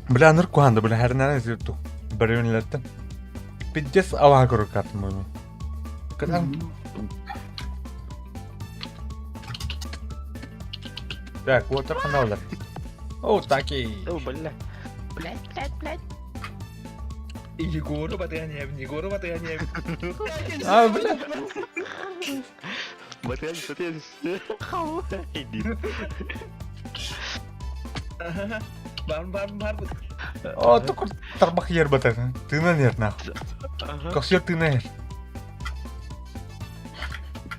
Бля, ныр куанды, бля, hər нәре зирту. Бір өнілеттен. Пиддес ава көрі картым өйме. Кадан. Так, вот так каналдар. О, таки. О, бля. Егору батыганьев. Бля. Батыганьев. Иди. Барбы. О, только тарбах ер батар. Ты на нер, нахуй. Как сер ты на нер.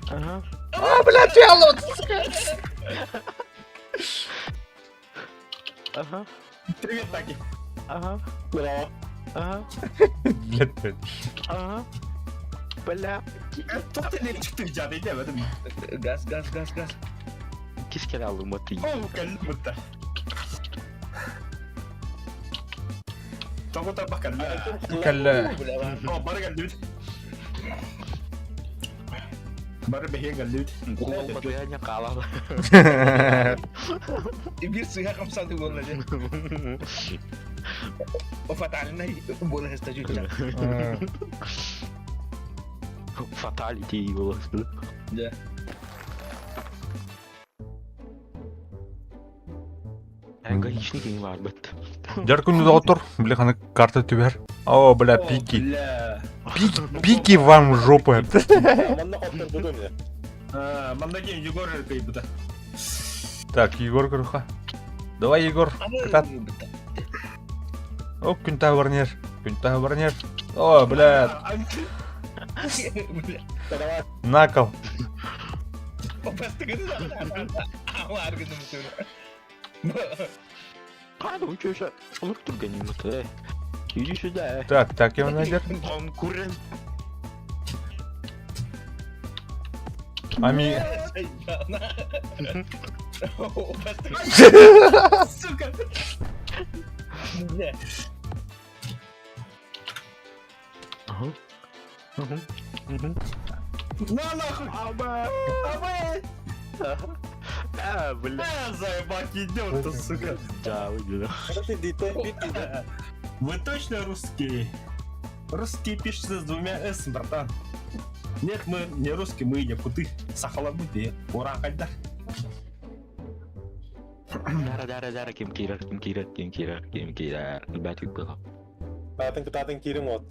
Ага. Бля, тяло, сука. Ага. Привет, Таки. Ага. Браво. Ага. Блядь. Ага. Бля. Тут ты не çıktı icad edemedim. Газ. Кис kere aldım batıyı. Oh, kalın mıtta. Toku tabak kalın. Кәлі. Oh, bana geldi. Bana behiye geldi. Gol batıyanya kalah. Bir suya kamsadı golları. O fatalina bola hasta çocuklar. Fatality olası. Да. Эгоичный game var бит. Жар күнді отыр. Бля, қаны карта түбер. О, бля, пики. Бля. Пики вам в жопу. Манда қоптар бүгін не? Мандagi Егор кайбыта. Так, Егор көріға. Давай, Егор. Катат. О, күн тағы барнер. О, блядь. Накал. Var gıdım söyle. Hadi bu köşe unuttur ganimeti. Иди сюда. Так, я найдер. Конкурент. Ами... Сука. Бля. Ага. На нахуй. Абай. А, бля. Заебать идет, сука. Да, выглядело. Это ты Дите, да? Вы точно русские? Русские пишутся с двумя «с», братан. Нет, мы не русские, мы не путы. Сахалабуде. Ура, когда? Дара, Kim Kira. Lebih juga. Татың кирим от.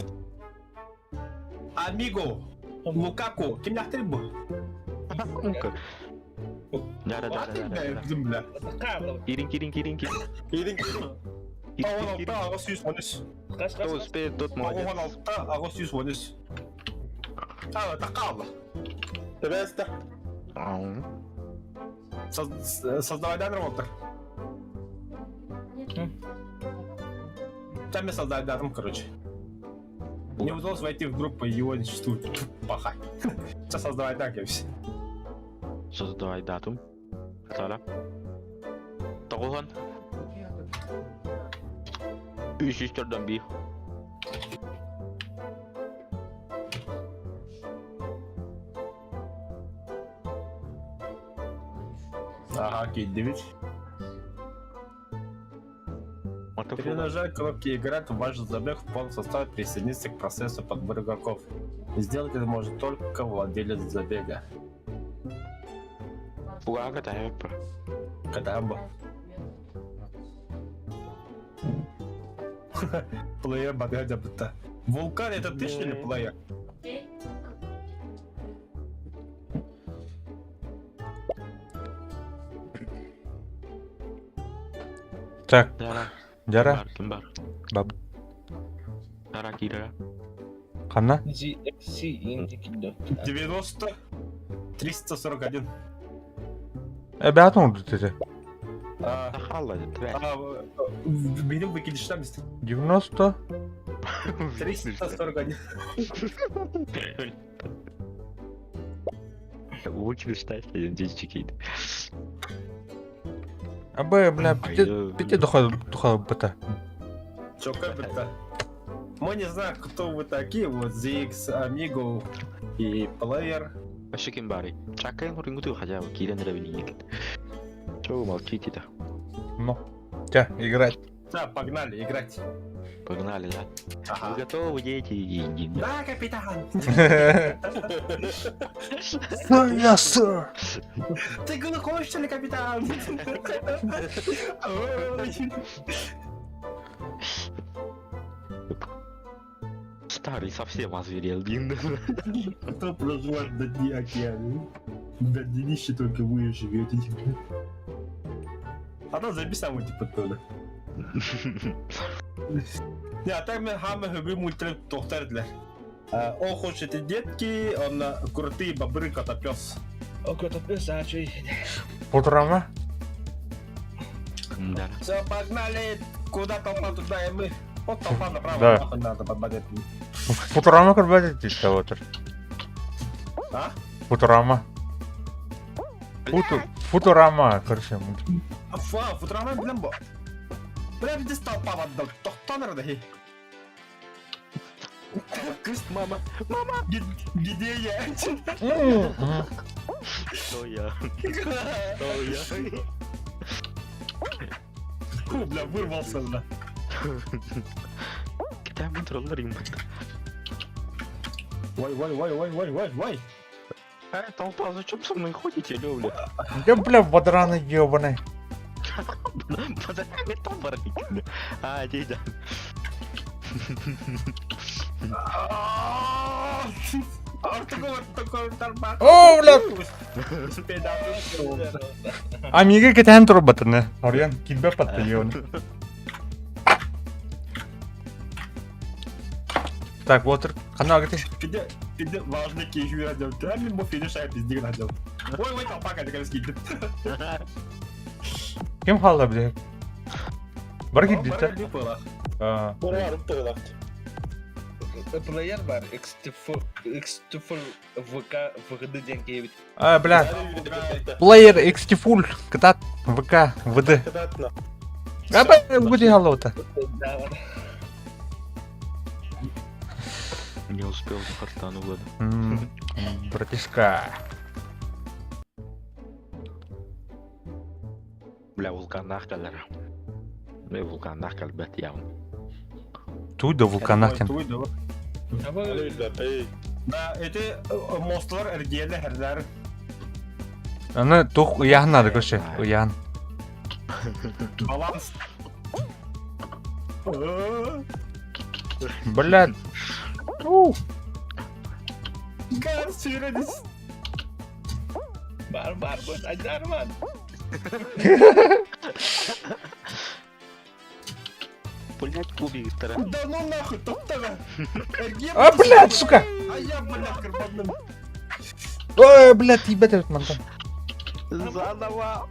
Амиго, Лукаку, кем нахтер бу? Дара. Бля. Kiring. Кирим. Тауын алта, ағы сүйіс оныз. Қаш. Tuh, speed tot Тауын молодец. алта, ағы сүйіс оныз. Тақалды. Тебесті. Создавайдан работа. Там я создавайдан, короче. Не удалось войти в группу, его не существует. Пахай. Сейчас создавайдан, кемси. Создавай датум. Salah. Tokohan. 3-4'dan bir. Ага, Кейдевич. Перенажать кнопки «Играть» в ваш забег в полном составе присоединиться к процессу подбора игроков. Сделать это может только владелец забега. Bukan kata apa? Kata apa? Плеер богатя быта. Вулкан, это ты что ли плеер? Так, Dara. Jara, Kembar. Bab, Dara kira. Ханна? GFC индикидо. 90 341. Бәтін ұлды деді. Takalla dedi. Benim выкидыштан biz 90? 341. Учили считать, что здесь чекит. Абы, бля, пяти дұха бұта. Чё, как это? Мы не знаем, кто вы такие, вот ZX, Amigo и Player. Вообще кембари. Чакаем рингу tuh хотя бы кирен равнинник. Чего молчите то? Ну, тя, играть. Да, погнали играть. Погнали, да? Ага. Вы готовы, дети? Да, капитан. Yes, sir. Ты глухой, что ли, капитан? Ой. Старый совсем озверел, Дин. Кто проживает на дне океана? На днище только вы живете. Она записала типа туда. Не, а так мы хаме хубы мультик тохтардлер. Ох уж эти детки, он крутые бобры котопёс. Кто-то писачий. Футурама? Да. Все, погнали! Куда толпа, туда и мы. Вот толпа направо, Да. нахуй надо подбодеть. Футурама көрбәді дейді отыр. А? Футурама. Футурама, короче. Футурама білем бо. Прям здесь толпа отдал. Тоқтаныр да хей. Мама. Где я? Что я? Что я? Фу, бля, вырвался, бля. Kita main troller yang Вай. толпа, зачем со мной ходите, Лёвля? Я, бля, водраный ёбаный. Подожди, там барбекю. А, деда. О, бля, амиге кетен тұрып батырны. Ориян, килбе патты ёны. Так, отыр. Қана кетен. Где важный кейх радио? Ты амин бо финишай пиздик радио. Ой, толпа кәдігіз кейді. Кем қалды бля? Бар кетті. Бұрарым тойлақ. Плеер бар, X2 ВК ВГД деньги. Бля, плеер XT-Full, катат, ВК, ВД. Кадатна. Бля, где халота? Да, Не успел за Хартану года. Братишка. Бля, вулканнах калар. Бля, вулканнах калбет явно. Туй да вулканнах кен. Туй да. Aba Эй, Да, эти монстрlar эргиеле хердер. Аны тух уяхан надо көрші. Уяхан. Баланс. Блядь. Ганс сүйредіс. бар бос аjarman. Блядь, кубик тара. Да ну нахуй, топтага. А, блядь, сука! А я, блядь, карбонным. Ой, блядь, ебать этот мантан. Заново.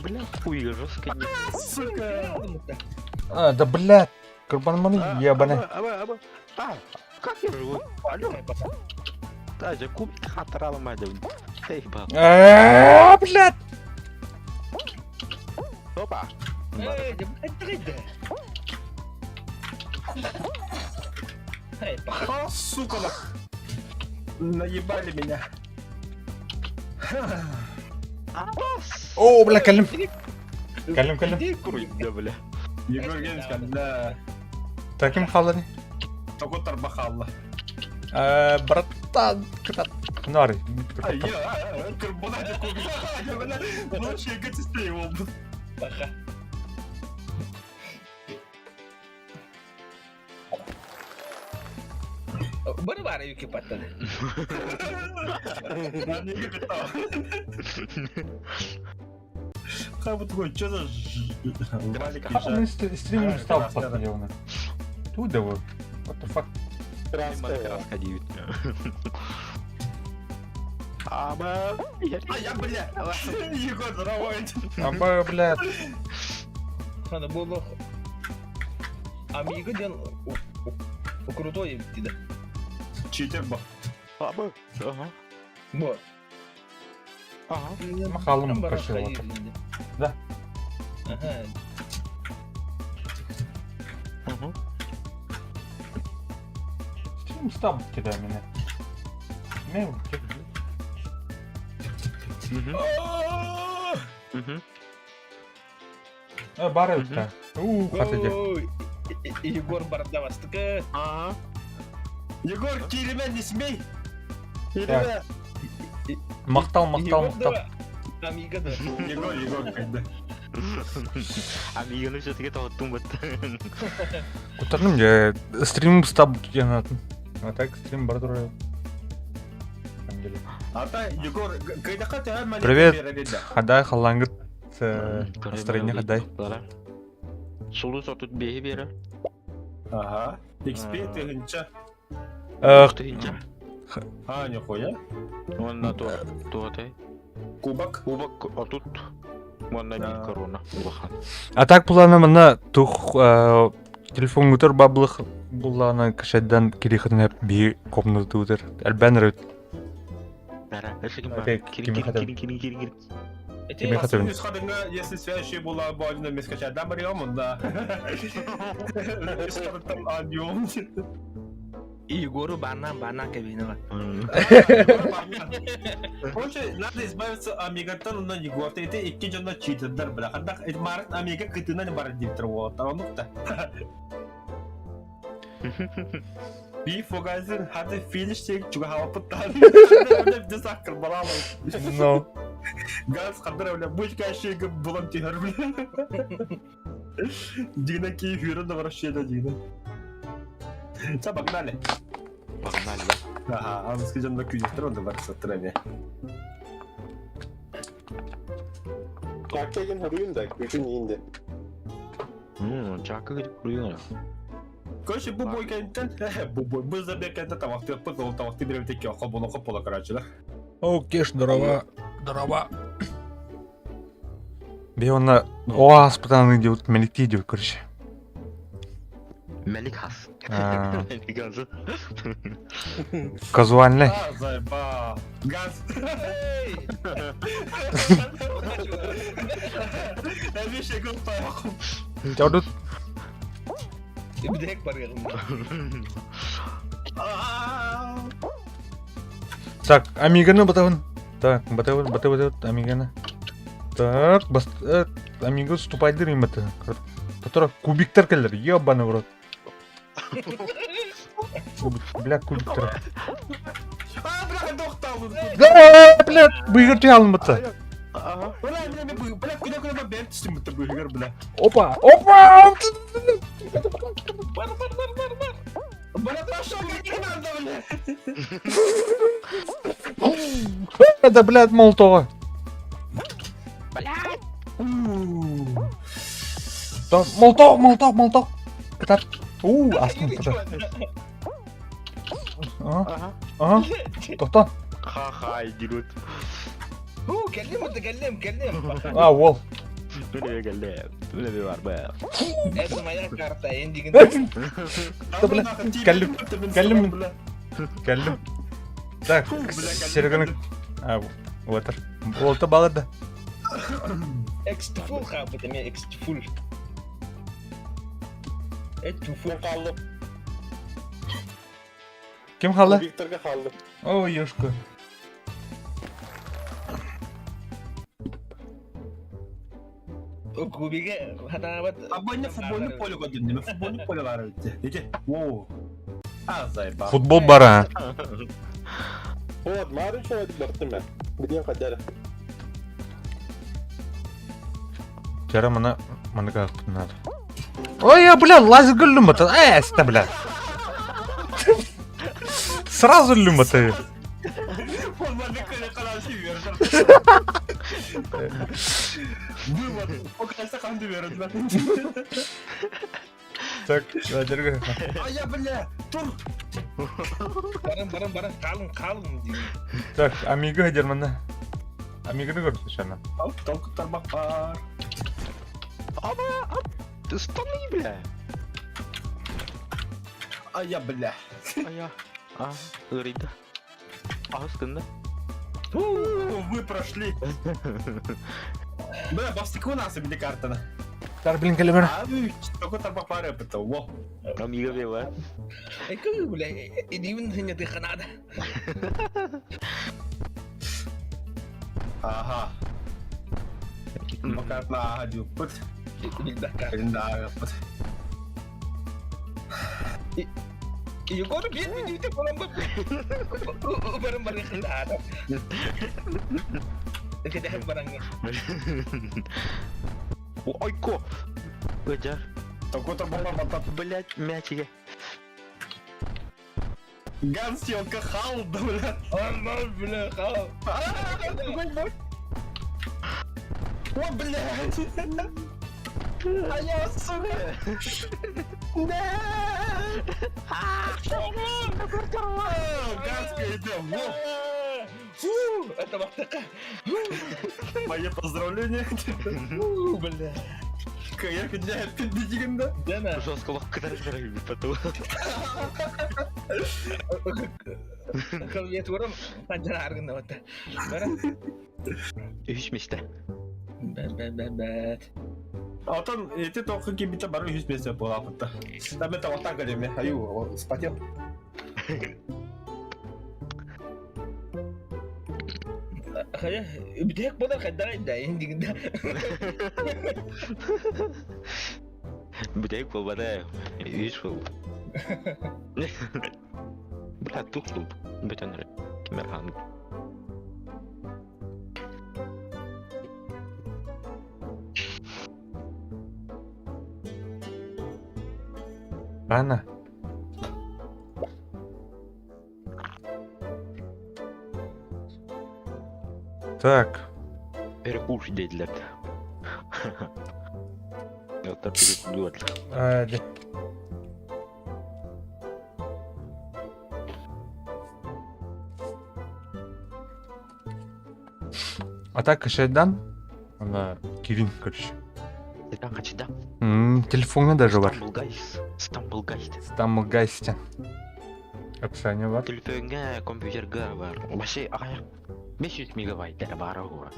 Бля, хуй, жестко не. Сука. А, да блядь. Курбан ебаный. А, как я живу? Алло. Да, же кубик хатрала мадам. Эй, ба. Блядь. Опа. Эй, да блядь, да. Эй, А, сука. Наебали меня. Абас. О, бля, калим. Калим. Куруй, да, бля. Егор Генскан, да. Таким халани. Только тарбахалла. Братан, куда? Нори. А я, карбонадик убил. Я, блядь, лучше эготисты его. пока. Baru-baru yuk patah. Они не готовы. Как бы такой, что за валик Хапный езжает? стриминг стал постоянно. Туй да вы. What the fuck? Расходи. Аба. А я, блядь, Егор, здорово. Аба, блядь. Надо было... Amigo dia kruтой tidak. Читер был. Аба. Ага. Bo. Ага. Махалым кошелок. Да. Ага. Ага. Стрим стаб кидай меня. Мем. Мгм. Барылка. Хатыдек. Ой, Егор Бардавастыка. Ага. Егор, киримен не смей. Так. Мақтал. Amigo да. Егор, когда. Амиганы все-таки тоттум бат. Кутарным же стрим стаб киянатын. А так стрим бар турай. Ата, Егор, когда хотя бы... Привет. Хадай халангыт. Настроение хадай. Сулу сотут бейі бері. Ага. XP ты гынча. Тыгынча. А, нихуя. Онна туатай. Кубок. Кубак отут. Онна бейт корона. Улахан. А так булана мына тух телефон утыр баблых булана кешеден кирихатын би комнаты утыр. Әлбәнер. Бәрі. Әшекім Окей, бар. киме хатыр. Кирин. Киме хатыр. Если свящий была бы один месяц, да, Мариам, да. Там адьем. Егору бана кабинова. Короче, надо избавиться Амигатан на Егор. Ты идти же на читер, бля. Когда Марат Амига кытына не барат диктор вот. А ну-то. Би фогазин хады финиште juga hava пытали. Ada bir sakır balalı. No. Gaz kadar öyle bu şey gibi bulan tihar bile. Dina ki hürün de var şeyde dina. Sen bak nale. Погнали, да? Ага, а мы скажем на кюзик трон да бар сатране. 약간 하루인데, 그중인데. Чакы где круюна. Короче, bu boy kenten, bu zabek kenten tamam, ты потом tamam, ты берем такие хобоно хопола короче, да? Окей, дрова. Беона оас пытан идет, меликти идет, короче. Мелик хас. Мелик хас. Казуальный. А, заеба. Газ. Я вещи готов. Жодут. Ibdek bareng. Так, амиганы батавын. Так, батавын, амиганы. Так, Амиго, ступай дырим это. Который кубиктер келер, ебаный в рот. Бля, кубиктер. Бля, доқталды. Да, бля, бүйгір түй алынбыты. Бля, күнә бәм түстім бітті бүйгір, бля. Опа, опа! Бля, пошел, как надо, бля. Это, блядь, молотова. Да, молотов. Катар. Астын, катар. Ага, тоқтан. Ха-ха, идиот. كلم Ол. Мне галем. Мне бивар. это моя карта эндигин Кәлім. Так, серігінің. Отыр. Болты балады. экстфул хабыт эме экстфул экстфул Қалды. Кем қалы? Викторға қалды. Ой, ешкі. кубиге хатабат Абонне футбольный поле қойдым, неме футбольный поле бар өтті. Еде, оу. Азайба. Футбол бара. Вот, марын шо едік бақтым мен. Гіден қадары. Жара мына қақпын надо. Ой, бля, лазер гүлім бұты. Әсті, бля. Сразу ілім бұты. Футбольный көне қалашы берді. Вывод. Оқайса қанды берді. Так, жәргі. Ая, бля, тұр. барам қалың дейін Так, Амиго әдер мына. Амигоны көрді шана. Ал, толқы тармақ бар. Ты станы, бля. Ая, бля. Ая. Рида. Астында. Вы прошли. Бля, бастык у нас били картаны. Тар білін кәлі Толқы тармақ бар өпіті, во. Амиго бива. кім бля идивін сене тиханада Ага. Макартна ага дюппыт. Elinde ağa yapıt. Егор бедный не барам барам ханада Кедахан барангnya Ойко. Беjar. Толқы тармақ бар мантап. Блять, мячиге. Ганс елка қалды, бля. Allah bля хал О, блядь! Ая, сука! Да! Ганская идем, во! Это вахтака Мои поздравления! бля Каяк не підбігінда. Дена Жорстко катаржарай поту. Калвет ворам панжара аргында ватта бара Үшмеште. бәт Алтын, эти толқы кебіте бары 100 месте бола апытта. Дәме таватан кәлеме, аю, спатем. Хая, битек болар кайда да эндигинде Бутейк болбада. Үш бол. Бля, тухтум. Бетенер. Кимерхан. Ана. Так. Перекуш dediler. Yoksa bir duvar. Hadi. Ата кішеден ана Кирин короче. Neden kaçıda? Телефоны даже бар. İstanbul Guys. Стамбул Гайстен. Описание бар. Telefonga, kompüterga var. Başı aya 500 мегабайт bara huwa.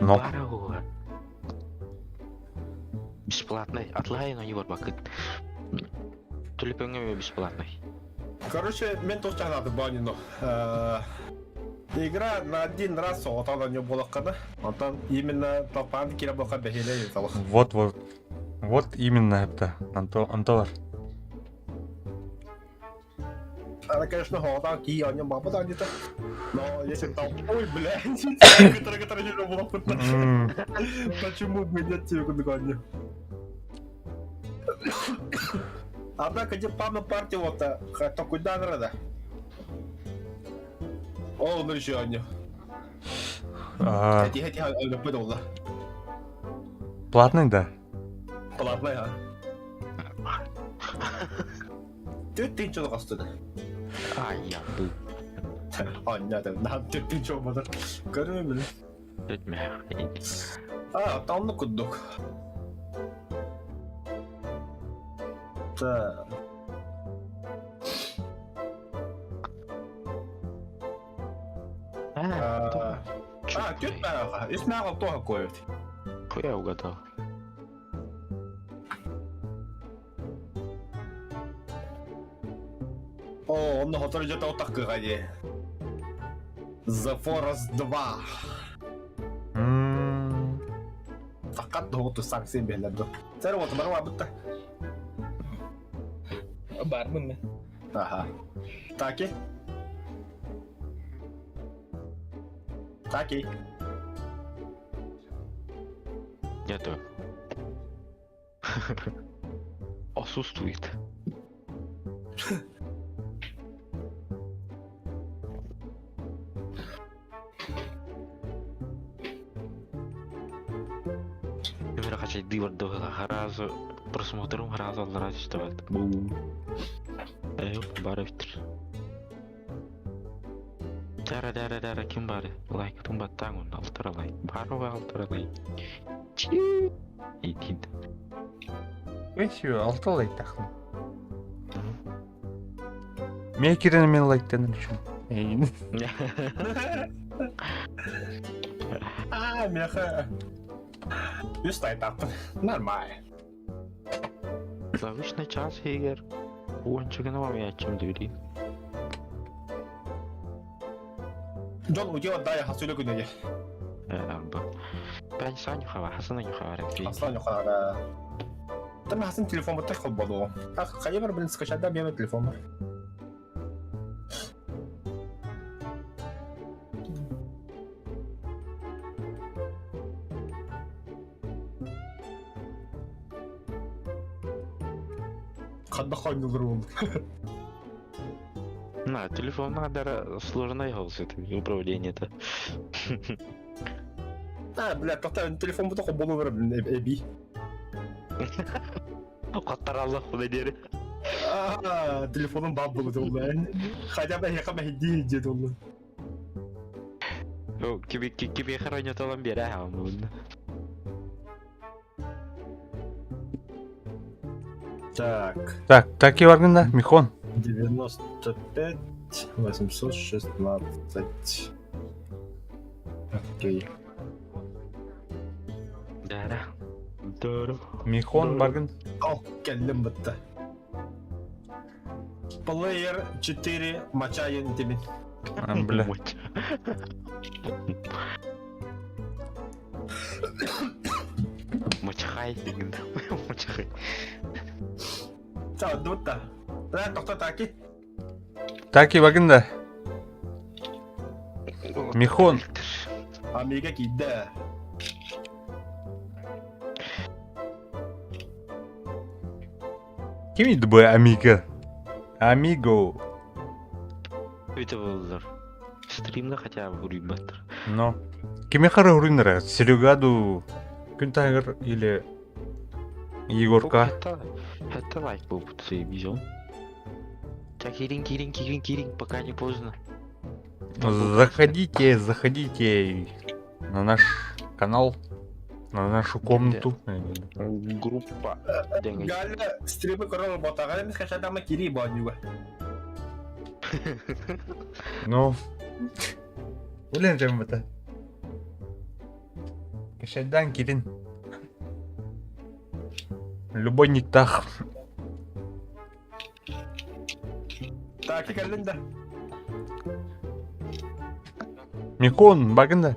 Но. Bara huwa. Бесплатный. Отлайн они вот бакыт. Telefonga бесплатный. Короче, мен тоқтағанады банино. Игра на один раз соғытан не болаққаны. Онтан именно топанды кері болқа бәхелей салық. Вот именно это, Анталар. Она, конечно, соғытан кей онен бабы да где-то. Но если там, ой, блядь, который не было. Почему бы нет тебе куда-нибудь? Однако, где памна партия вот-то, то куда надо? О, ну еще одни. Тихо, не понял, да? Платный, да? Платный, а? Ты что стоит? А, я был. А, нет, ты что, мадр? Короче, блин. А, там ну кудук. Так. Чуть мяха. Из мяха тоже коет. Я угадал. О, он много тоже где-то вот так говорит. The Forest 2. Fakat dah tu sanksi bela tu. Saya waktu baru abut. Barman mah. Aha. Taki. Taki. Нету. Отсутствует. Именно хочу дивать до раза просмотром раза раз что это. Барифтер. Дара ким бар? Лайк тумба тангун алтара лайк. Барова алтара лайк. Чи. Идит. Еще алталай тахын. Мен керені мен лайктан үшін. А, мяха. Юстай тапты. Нормально. Завышный час игр. Уончугана вам я чем дверит. Джон, у тебя дай хасулю куда-нибудь. Ben sanyo хава, хасанyo хава. Хасулю хара. Там хасан телефон вот так вот было. Ах, хайвер, блин, скачать да мне телефон. Когда ходил рум. На, телефон надо сложное голосит управление-то. А, блядь, как-то телефон вот такой был, блин, эби. Каттар Аллах куда дери. А, телефоном баб был, блин. Хотя бы я как бы иди, блин. О, тебе хоронят Аламбера, а он. Так. Так и варганда, Михон. 95 816. Окей. Дара. Михон барган. О, келлем бітті. Player 4 мачайын тебе. Бля. Мачхай дегенде. Мачхай. Чао, дутта. Лә, тоқта таки. Так и варганда. Михон. Амига кидді. Кем еді бой Амиго? Амиго. Это был стримда хотя бы ребята. Но. Кеме хары урыннара? Серегаду Күнтайгыр или Егорка? Это лайк был под своим видео. Так, кирин, пока не поздно. Заходите на наш канал, на нашу комнату. Группа. Галя, стримы корона бота. Галя, миска шадама кири бонюга. Ну, улен жем бата. Кешайдан кирин. Любой никтах. Так, и Галя, да. Михон, багында.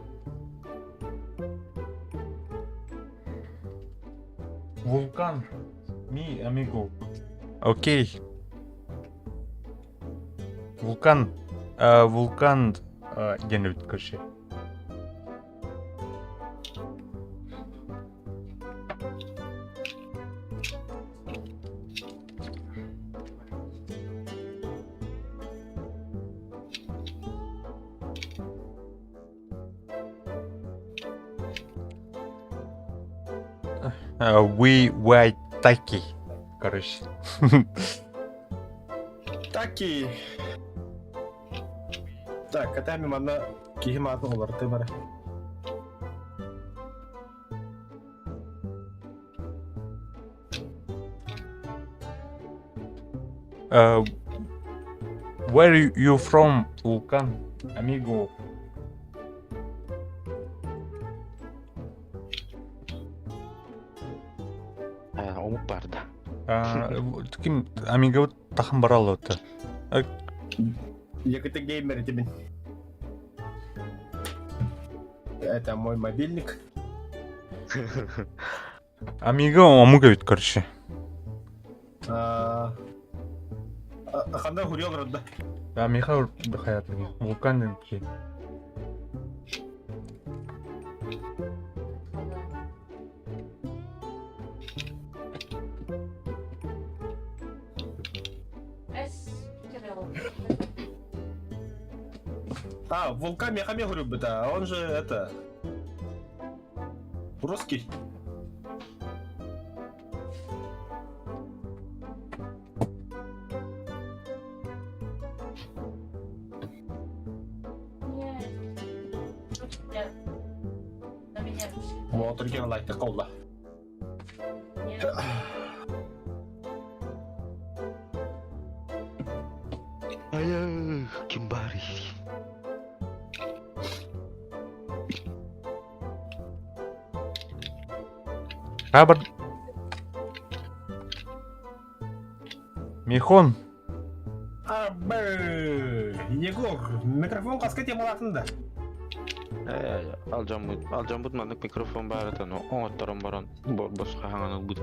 Вулкан. Ми, амиго. Окей. Вулкан. Вулкан. Генрит, короче. We white таки. Короче. Таки. Так, катами мана кихимат олар ты бара. Where you from, Вулкан, амиго? Умук барды. Ким амиго тахан баралы өтті. Якыты геймер тебе. Это мой мобильник. Амиго амуга бит, короче. Қандай хурел родда? Миха хаятыгы. Вулкан ки. Вулкан Мехаме говорю, да, он же это... Русский. Вот, другие лайк такого. Кимбари. Хабар. Михон. Егор, микрофон каскете малатында. Алжамбут мандык микрофон бар экен. Оңоттарым баран башка хаңаны бут.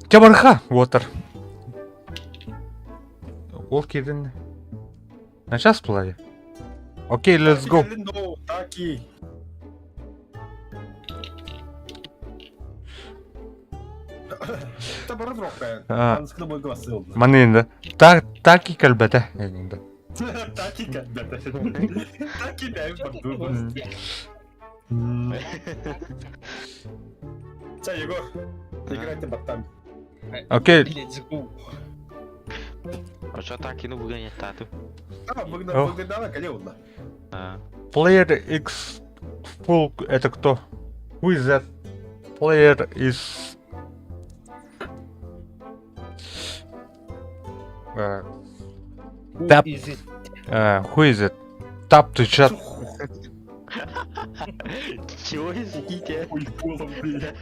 Чабарха, Water. Ол кирдин. На час плаве. Окей, let's go. Таки. Табарат рокка. Анскы бой гласыл. Манында. Таки калбата. Таки калбата. Таки дай подумал. Ча, Егор. Играйте баттами. Окей. Let's go. Ошо такины бүгүн яттатып. Богдана Калеудна. Player X full это кто? Who is that? Player is Tap. Who is it? Tap to chat. Чего извините? Ой, полом, блядь.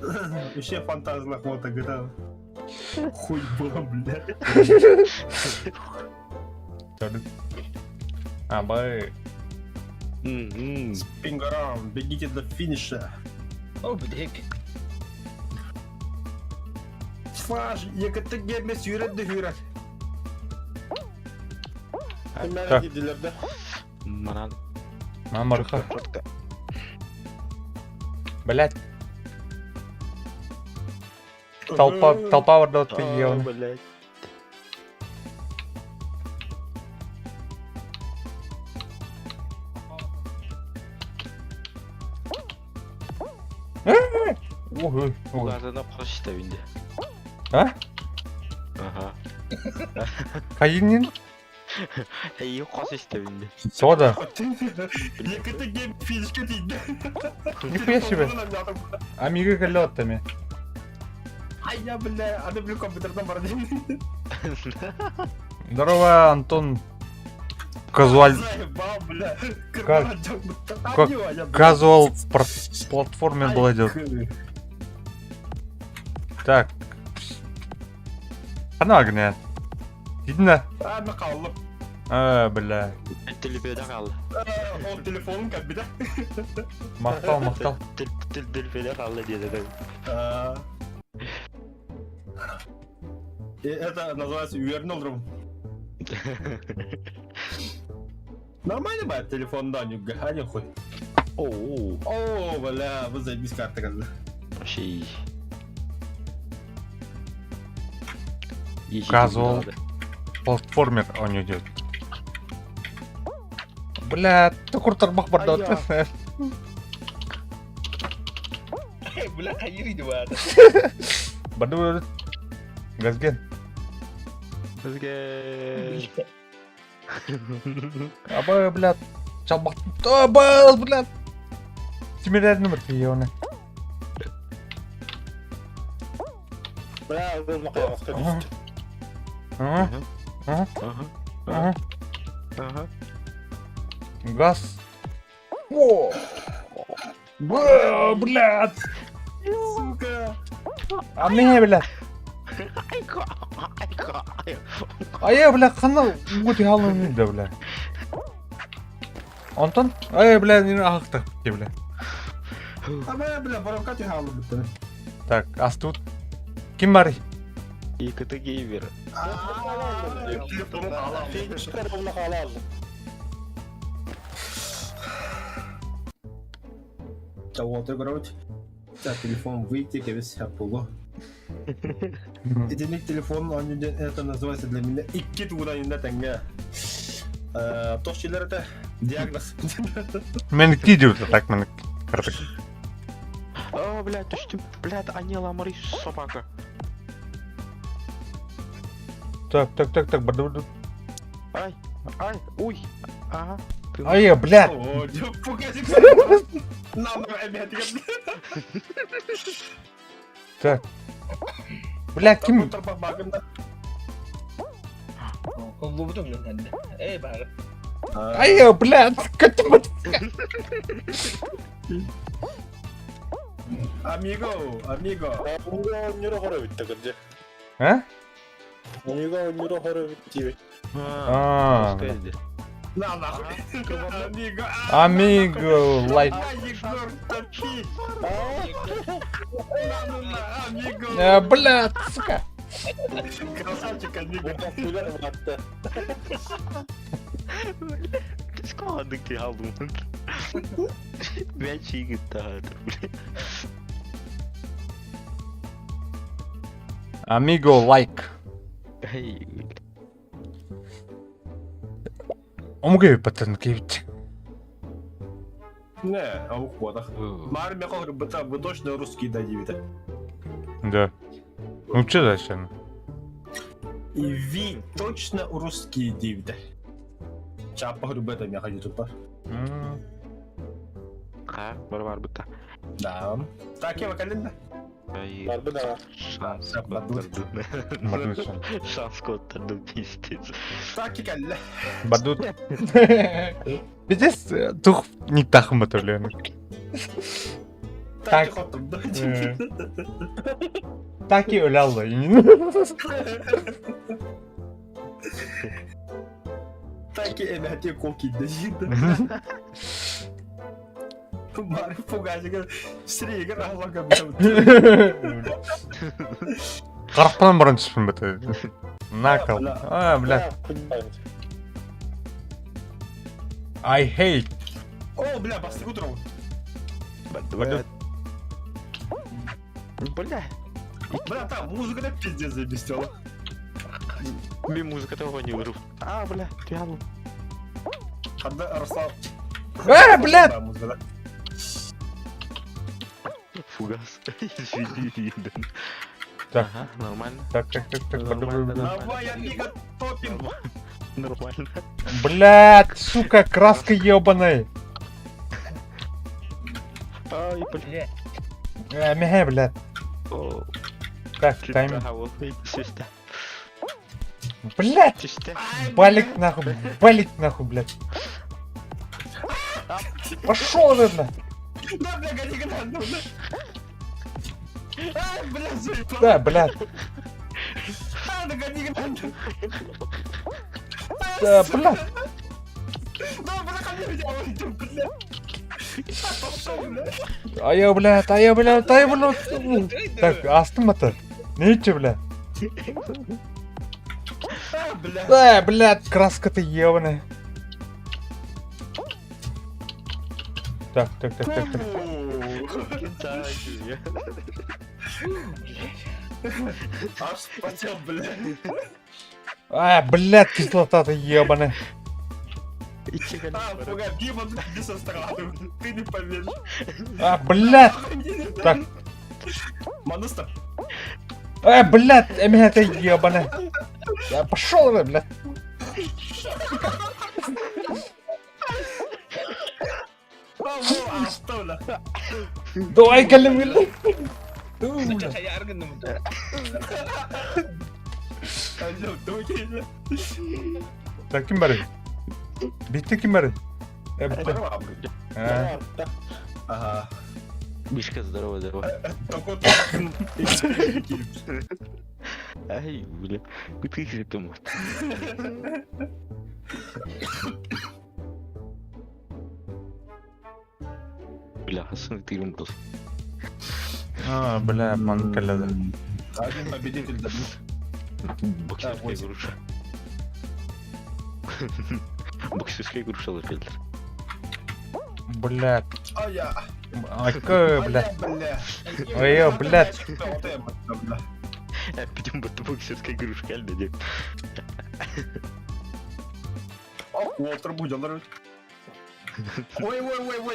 Вообще фантазная охота, GTA. Хуй было, блядь. Бай. Спингарам, бегите до финиша. Oh, bedek. Фаш, якыты геме сүйретті хүйрет. Kimler gidiler de? Манан Мамарха. Блять. Толпа варда от ел. блядь. Угазана кош иштебинде. А? Ага. Кайынын? Эй, кош иштебинде. Сода. Якыты гем физика дейді. Нихуя себе. Амиго колётами. Ай, я, бля, а ты, бля, компьютердан бар деймін. Здорово, Антон. Казуаль. Заебал, бля. Казуал платформе был идет. Так. Она огня. Видно? Ben kaldım. Бля. Телепеде қалды. O telefonum kaldı bir de. Мақтал. Телепеде қалды деді. Это называется уверенный уровень. Нормально бай телефонда нюга, а не хуй. Оу. О, бля, вы заебись карта казды. Вообще. Газол. Платформер ойнайды. Бля, тұқыр тұрмақ барды өтті. Бля, hayır idi bu arada. Барды өтті. Газген. Бізге. Абай, блядь. Чалбақ. Абай, блядь. Тимирәрні бір тейеуіне. Бля, бұл мақаямаққа түсті. Газ. О! Блядь. Сука. А не, блядь. Ай, блядь, қана өте халын да, блядь. Антон? Ай, блядь, нені ақтық, блядь. Ama bля, барамка halı bitti. Так, Астут. Ким бар? Екі геймер. Telefonum hala. Şeyin çıkarımına hala aldım. Кого-то играть. Да, телефон выйти, как весь Apple. Единый телефон, это называется для меня икки тугунайында тәңге. Тошчилер это диагноз. Менікі деп так менік. Кірдік. О, блядь, түштім. Блядь, Анела Марис собака. Так, барды. Ай, уй. Ага. Ай, блядь. О, погоди. Нам опять. Так. Блядь, ким? Kung gubutom lang handa. Bakit? Ай, блядь, катимат. Amigo. Uniga oynuyor horror bitti kırca. А? Uniga oynuyor horror bitti. На нахуй. Amigo. Амиго, лайк. Егор, топи. Amigo. Блядь, сука. Красавчик, amigo. Bu kapıyla mı attı? Біз қалдық те алдым. Мен шегіт тағадыр, блядь. Амиго, лайк. Ай, Омгэй паттерн кейбит. Не, а у ходах. Мария Михайловна, вы точно русский дадите. Да. Ну че дальше? И вы точно русские дивите. Чапа ребята меня ходит тут. қа, бар бұта. Да. Так, я календа. Ай, Var mı daha? шанс Бадут. көттірді. Шанс көттірді пиздец. Так, и календа. Бадут. Бидес тух не тахым батулен. Так, хотом. Так и өлялды. Так, и эмяте коки дадите. Мария Пугачева. Срейга рахлага бьет. Қарақтан бұрын түспін біті. Накал. Блядь. I hate. О, бля, басты утром. Блядь. Бля, Бля, там музыка да пиздец забестила. мен музыка того не выру. А, бля, ты алу. Когда Арслан... Блядь! Да, музыка, да. Фугас. Извини, Так. Ага, нормально. Так. Нормально. Давай, амиго, топим. Нормально. Блядь, сука, краска ебаная. Ай, бля. Меге, блядь. О, Так, чисто тайм. хавал. Чисто. Блядь, Чисто. балик нахуй, блядь. Пошел ты, блядь. Да, бля, гони гранату, бля. Ай, бля, заебал. Да, блядь. А, да гони гранату. Да, блядь. Да, бля, я уйду, бля. Ая, блядь, ая, блядь, ая, блядь. Так, астым аты. Не ичи, блядь. Бля. Блядь, краска-то ебаная. Так. Аж спотел, бля. Блядь, кислота-то ебаная. Погоди, вот иди со стороны. Ты не поверишь. Блядь. Так. Монстр. Блядь, это ебаная. Пошел вы, блядь. А что, бля? Давай, блядь. Kayargan naman to. Алло, дуй. Так, ким бар? Битти ким бар? Блядь. Ага. Мишка, здорово. Только Ай, бля. Ты же там. Бля, Хасан, ты был. Бля, манкалада. один победитель добил. Боксерская груша. Боксерская груша, Лафельдер. Блядь. Ая. Блядь. Бля. Блядь. Пойдем в боксерская груша, реально нет. Уолтер будет, он Ой,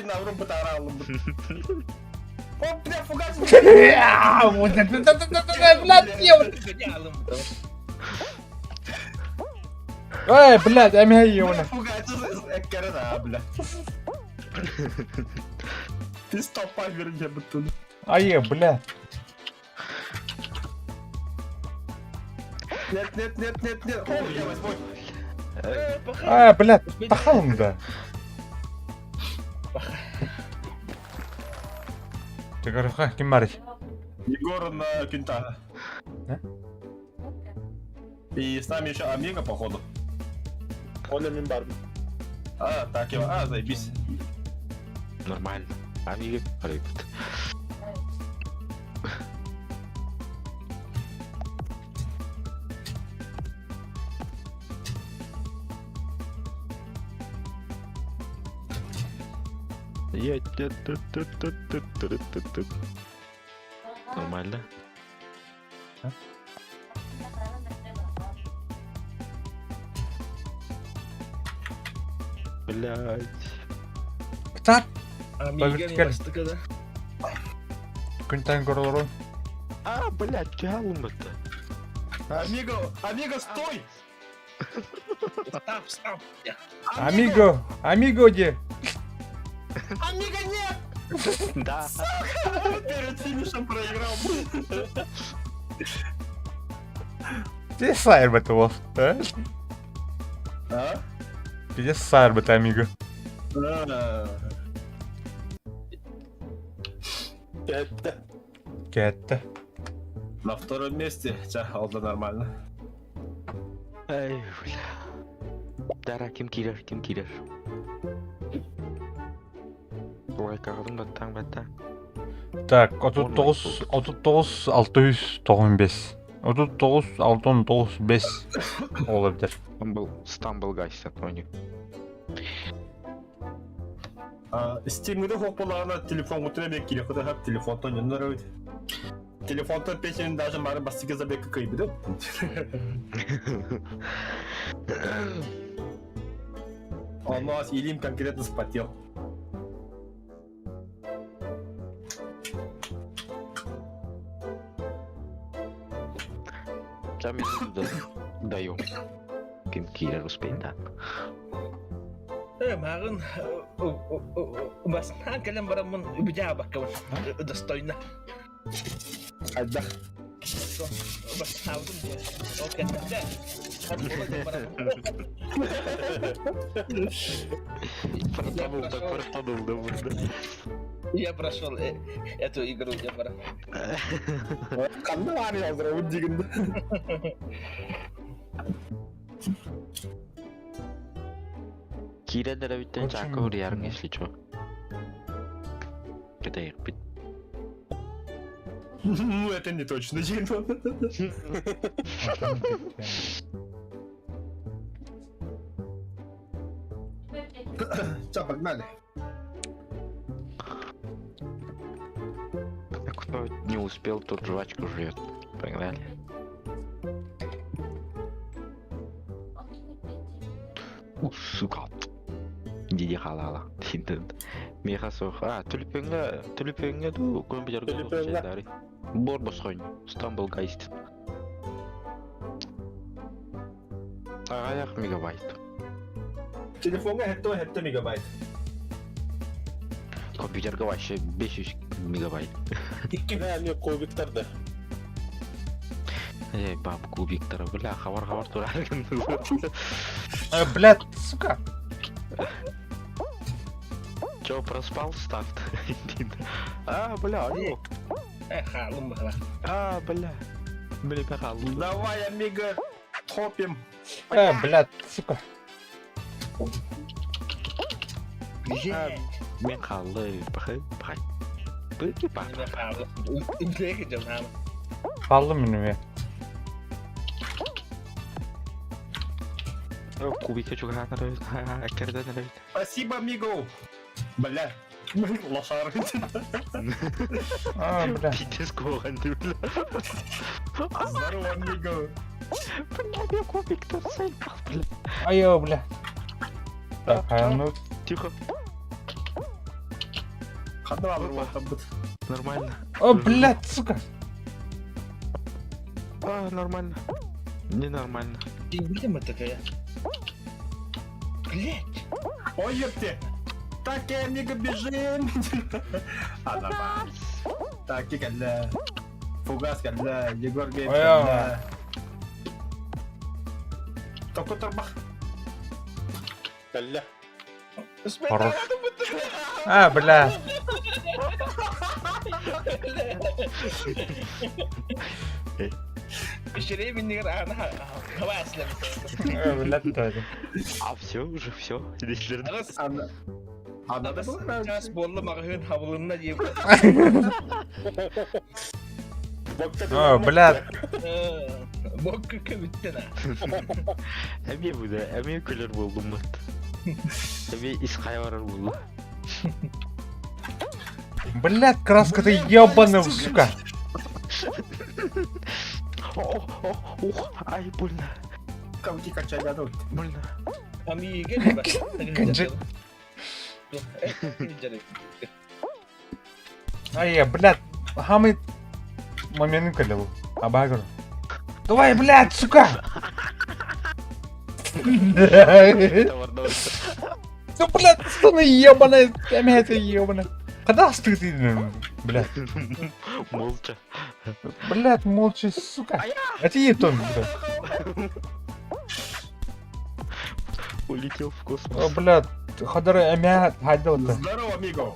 на вру потарал. О, бля, фугас. Блядь, Ganyalan mo to. блядь, ебаная. Фугас, эккера, бля. Ты стопа, вернее, бутыль. Блядь. Нет. О, я возьму. Блядь, тахалым да. Ты говоришь, ким бар? Егор на Кентара. Да? И с нами еще Омега, походу. Оля Мимбарби. Так его. Заебись. Нормально. Amiga, рыбит. Нормально. Блять. Так, Amiga, Bakit may ka? basta ka na. кунтан горлорон. Блять, тягу-то. Омега, стой! Stop. Yeah. Амиго где? Омега, нет! Да. Перед финишем проиграл. Где сайр бы того? Где сайр бы амиго? Кетта. На втором месте Алда нормально. Ай, бля. Дара, ким кирер. Ой, кағылым баттаң. Так, 39 695. 39 695 olabilir. Стамбул гайс, Антонио. Стимді хоппалағына телефон ұтыра бек келе құда хап телефонтон үнір өйді. Телефонтон пешенін даже мары бастыға забеккі көйбіді. Он у нас Илим конкретно спотел. Там даем. Ким кирер успеет, да. Марын, басна калям барамын убедяба каван. Достойно. Айда. Басна алдым. Окей, да. Фартанул, да. Я прошел эту игру, я пора. Қанды бар языра өт дегенді. Тирендер биттен Очень чака урьярың, мутно. если чё. Это их бит. Ну, это не точно, Дин. Все, погнали. Кто не успел, тот жвачку жрет. Погнали. Сука. Диди халала. Тинтен. Меха соха. Тулипенга ду компьютер Тулипенга. dari. Бор босхонь. Stumble Geist. Аяқ мегабайт. Телефонга хетто мегабайт. Компьютерге вообще 500 мегабайт. Не, кубиктарды. Эй, баб, кубиктары, бля, хабар турар. Блядь, сука. Чё, проспал старт? А, бля, алло. Халым бахла. А, бля. Бля, пахал. Давай, амиго, топим. Блядь, сука. Мен халлы, пахай. Быки пах. Неме халым. Имлеге жамам. Kaldım benim. Кубика чуга надо. Керден надо. Спасибо, амиго. Бля, лошары. Бля. Пиздец, кохан ты, бля. Здорово, амиго. Бля, я кубик-то сыпал, бля. Айо, бля. Так, ну, Тихо, Хадва, там будет. нормально. о, блядь, сука. А, нормально. Ненормально. Ты видимо такая. Блять. Ой, ёпте. Так, амиго, бежим. Давай. Так, калля. Фугас, калля. Егор Гейб, Ой, калля. Только торбах. Калля. Хорош. Бля. Бешерей минер ана хаваслем. Блядь, да. А все уже, все. Арас Надо было час болла магын хавлынна дип. Блядь. Бок кебиттена. Әме бұда, әме күлер болдым бұд. Әме исқай барар болды. Блядь, краска ты ебаная, сука. Ай, больно, Кавки качай дадут. больно. Амиге дип. Канжи. Ай, блядь, хамы моментин калил. Абагр. Давай, блядь, сука. Ну, блядь, стана ебаная, эмя ебаная. Когда стыд, блядь. Молча. Блядь, молча, сука. Это ей тон, блядь. Улетел в О, космос. блядь, хадар эмя хайдал-то. Здорово, амиго.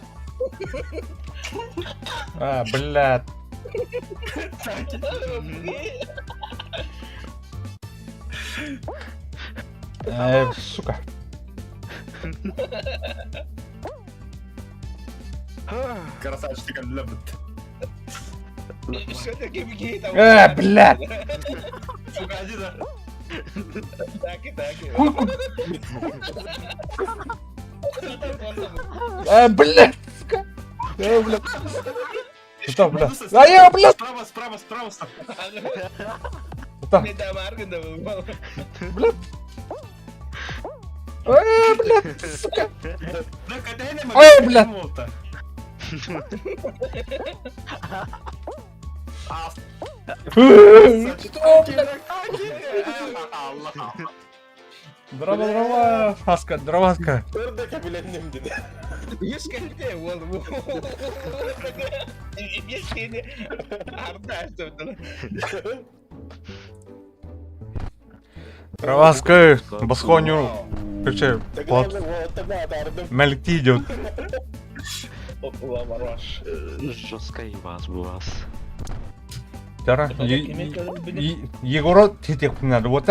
Блядь. Сука. Красавчик, калля. Что таке биги там? Блядь. Сука, иди да. Таки. Хуй, блядь, сука. Блядь. Что, блядь? Блядь. Справа. Что? Не дамаргын да был. Блядь. Блядь, сука. Да, когда я не Ой, блядь. могу. Здорово, Фаска, здраваска. Örnek bilendim dedi. 100 kere oldu bu. 100 kere arda açtım. Здраваска, Басхоню. Короче, вот, Мелькти идет. Лавараш. Жесткая вас bu вас. Дара, Егора тетек надо, вот.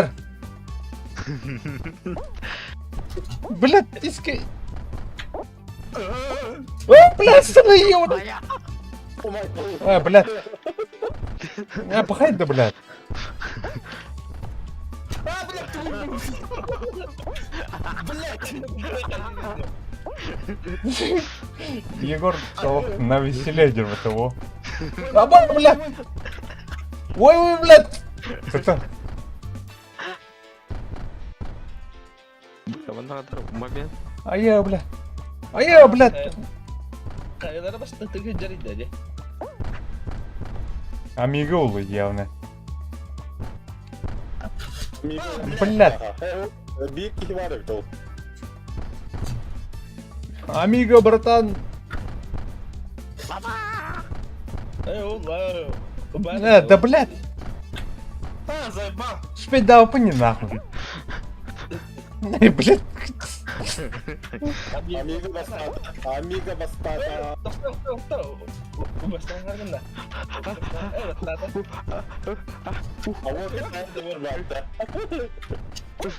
Блядь, иски. О, блядь, сына ебаный. А, блядь. А, пахай да, блядь. Егор, того, на веселее держит его. А, блядь. Ой, блядь. Это... Бля, надо момент. А я, блядь. Kayılara bas tık tık jarida aja. Амиго улы явно. Блядь. Биг кихиваров то. Амиго, братан. Да, блядь. А, заебал. Спеть да опыни нахуй. Блядь. Амиго бастата. Амиго бастата. А вот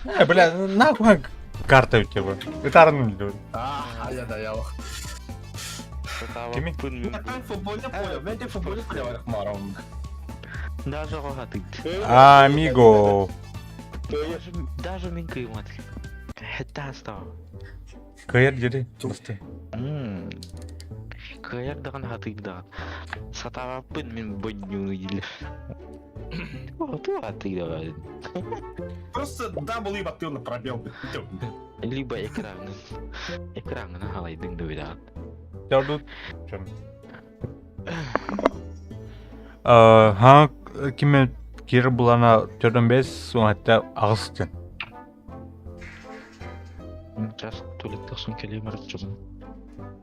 это Бля, нахуй карта у тебя. Это Арнольд. А, я даял. Кими? Kan футболда понял, ben de футболда понял, Маром. Даже рогатый. Амиго. Даже минкы матли. Это стал. Каяр jadi. Pasti. Kayak dengan hati dah. Satara pun min banyu gila. Oh tu hati dah. Просто W bateu на пробел. Либо экран. Экран на халай дing dah dah. Jadut. Ха киме кир булана 4-5 соңатта агыстын. Сейчас туалет тахсын келемер чыгын.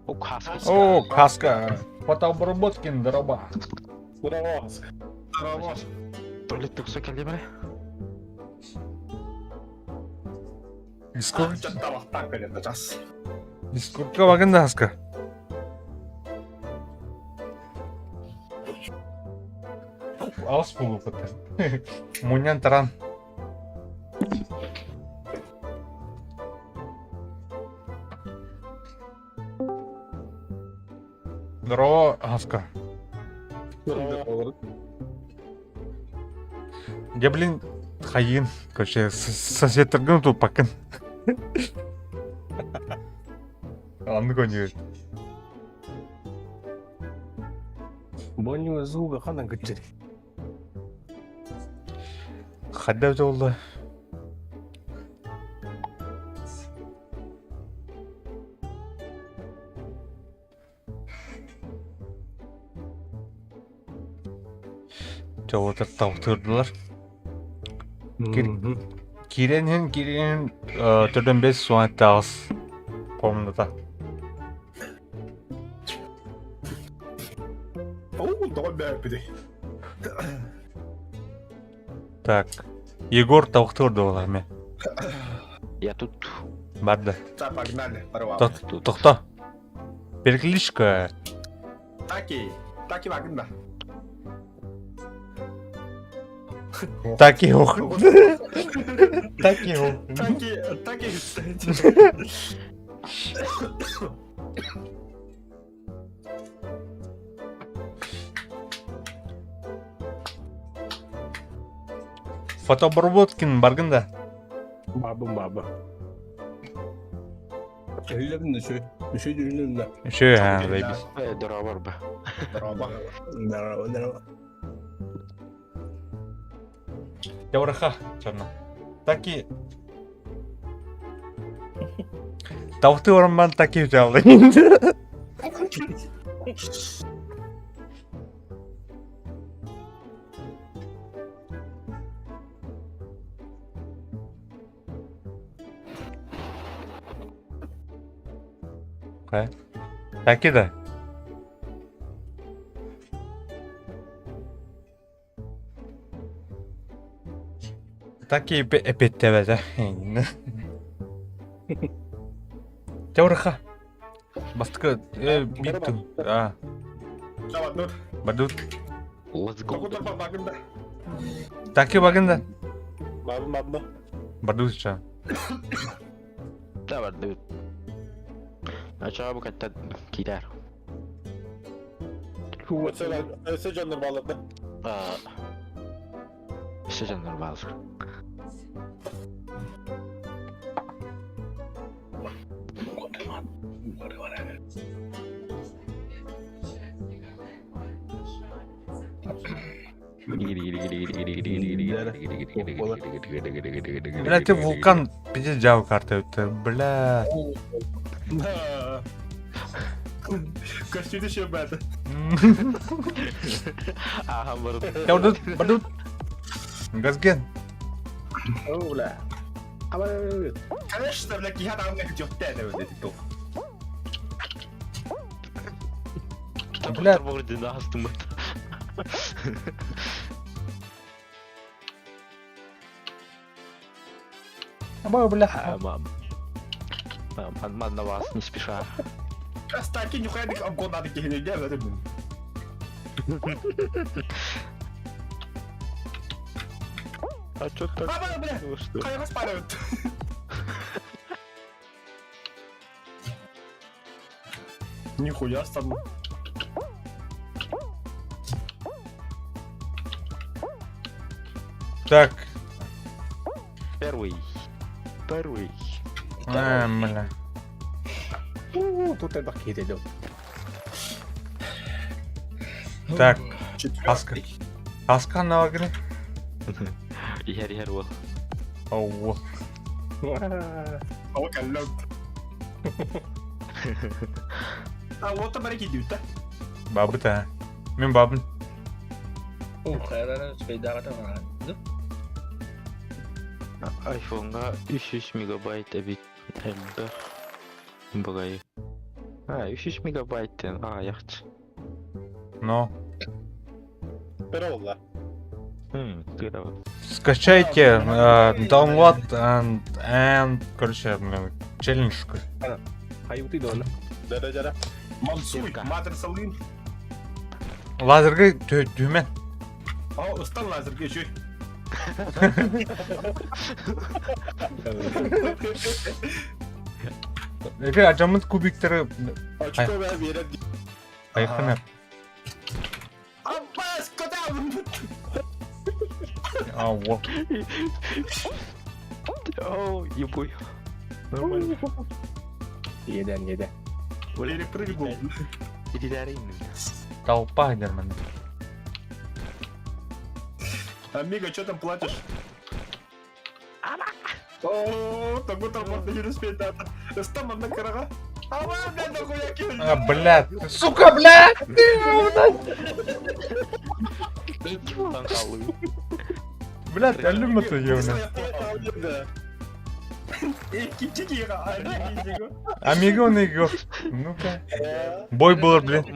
О каска. О, каска. Фотообработкин дроба. здорово. Туалет тахсын келемер. Дискорд. Что-то вот так это час. Дискордка багында аска. Алыс болу бата. Мунян таран. Здорово, Аска. Я, блин, хаин. Короче, сосед торгнул тут пакын. Ладно, гони. Боню зуга ханан гычыр. Хадда жолда. Жолда тауықтырдылар. Киренен 4-5 соңатта ағыз комната. О, добре, биде. Так, Егор тауықтырды олар мен. Я тут. Барды. Так, погнали, порвал. Тоқта. Перекличка. Таки вагында. Таки ох. Таки ох. Таки. Фотообработкин баргында. Баба. Öyle şu. Bir şey düşündüm de. Еще, заебись. Дровар ба. Здорово. Явраха, черно. Таки. Тауықты орынбан таки жалды. Кай? Таки да. Таки эпеттебеде. Явраха. Бастыка биттің. Давай, Бадут. Let's go. багында. Таки багында. Мабы. Бадут ча. Да, барды. А чабы катта кидер. Öse canlı bağladı. Все же нормально. Блядь, вулкан пиздец жабы карта өтті. Бля. Да. Костюмді ще бәді. Ага, барды. Бардут. Газген. О, бля. Ama Конечно, бля, я там не хотів тебе видати тут. Бля. Барды да астым. Абай, бля. Мам, на вас не спеша. Кстати, нихуя не обгон надо кихне делать. А чё так? А, бля, Ну что? хай распаривают. Нихуя там. Так. Первый. Бля. тут это какие-то идет. Так. Четвертый. Асқан на вагры. Ер бол. Оу. О, каллон. А вот там реки дюта. Бабы та. Мен бабын. Қайраны спейдаға тамаған. iPhone'ga 300 мегабайт бит M1 багай. 300 мегабайттен яхчы. Но. Pero valla. Кыра. Скачайте download and короче, челлендж. Hayuti da valla. Derecede. Мансуй, матрицалын. Лазерге түймен. А, устал лазерге чуй. Эге ажамын кубиктері Açık ver bir yere. айқын. Аббас, куда? Ау. О, ебой. Нормально. Yeden. Перепрыгнул. Иди дарим. Толпа герман. Амиго, что там платишь? О, так вот там можно не успеть, да. Стама на карага. А вы, блядь, нахуя кинули? А, блядь. Сука, блядь. Ничего там калый. Блядь, әлім мұты еуні. Кичигира, Амиго него. Ну-ка. Бой болар, блядь.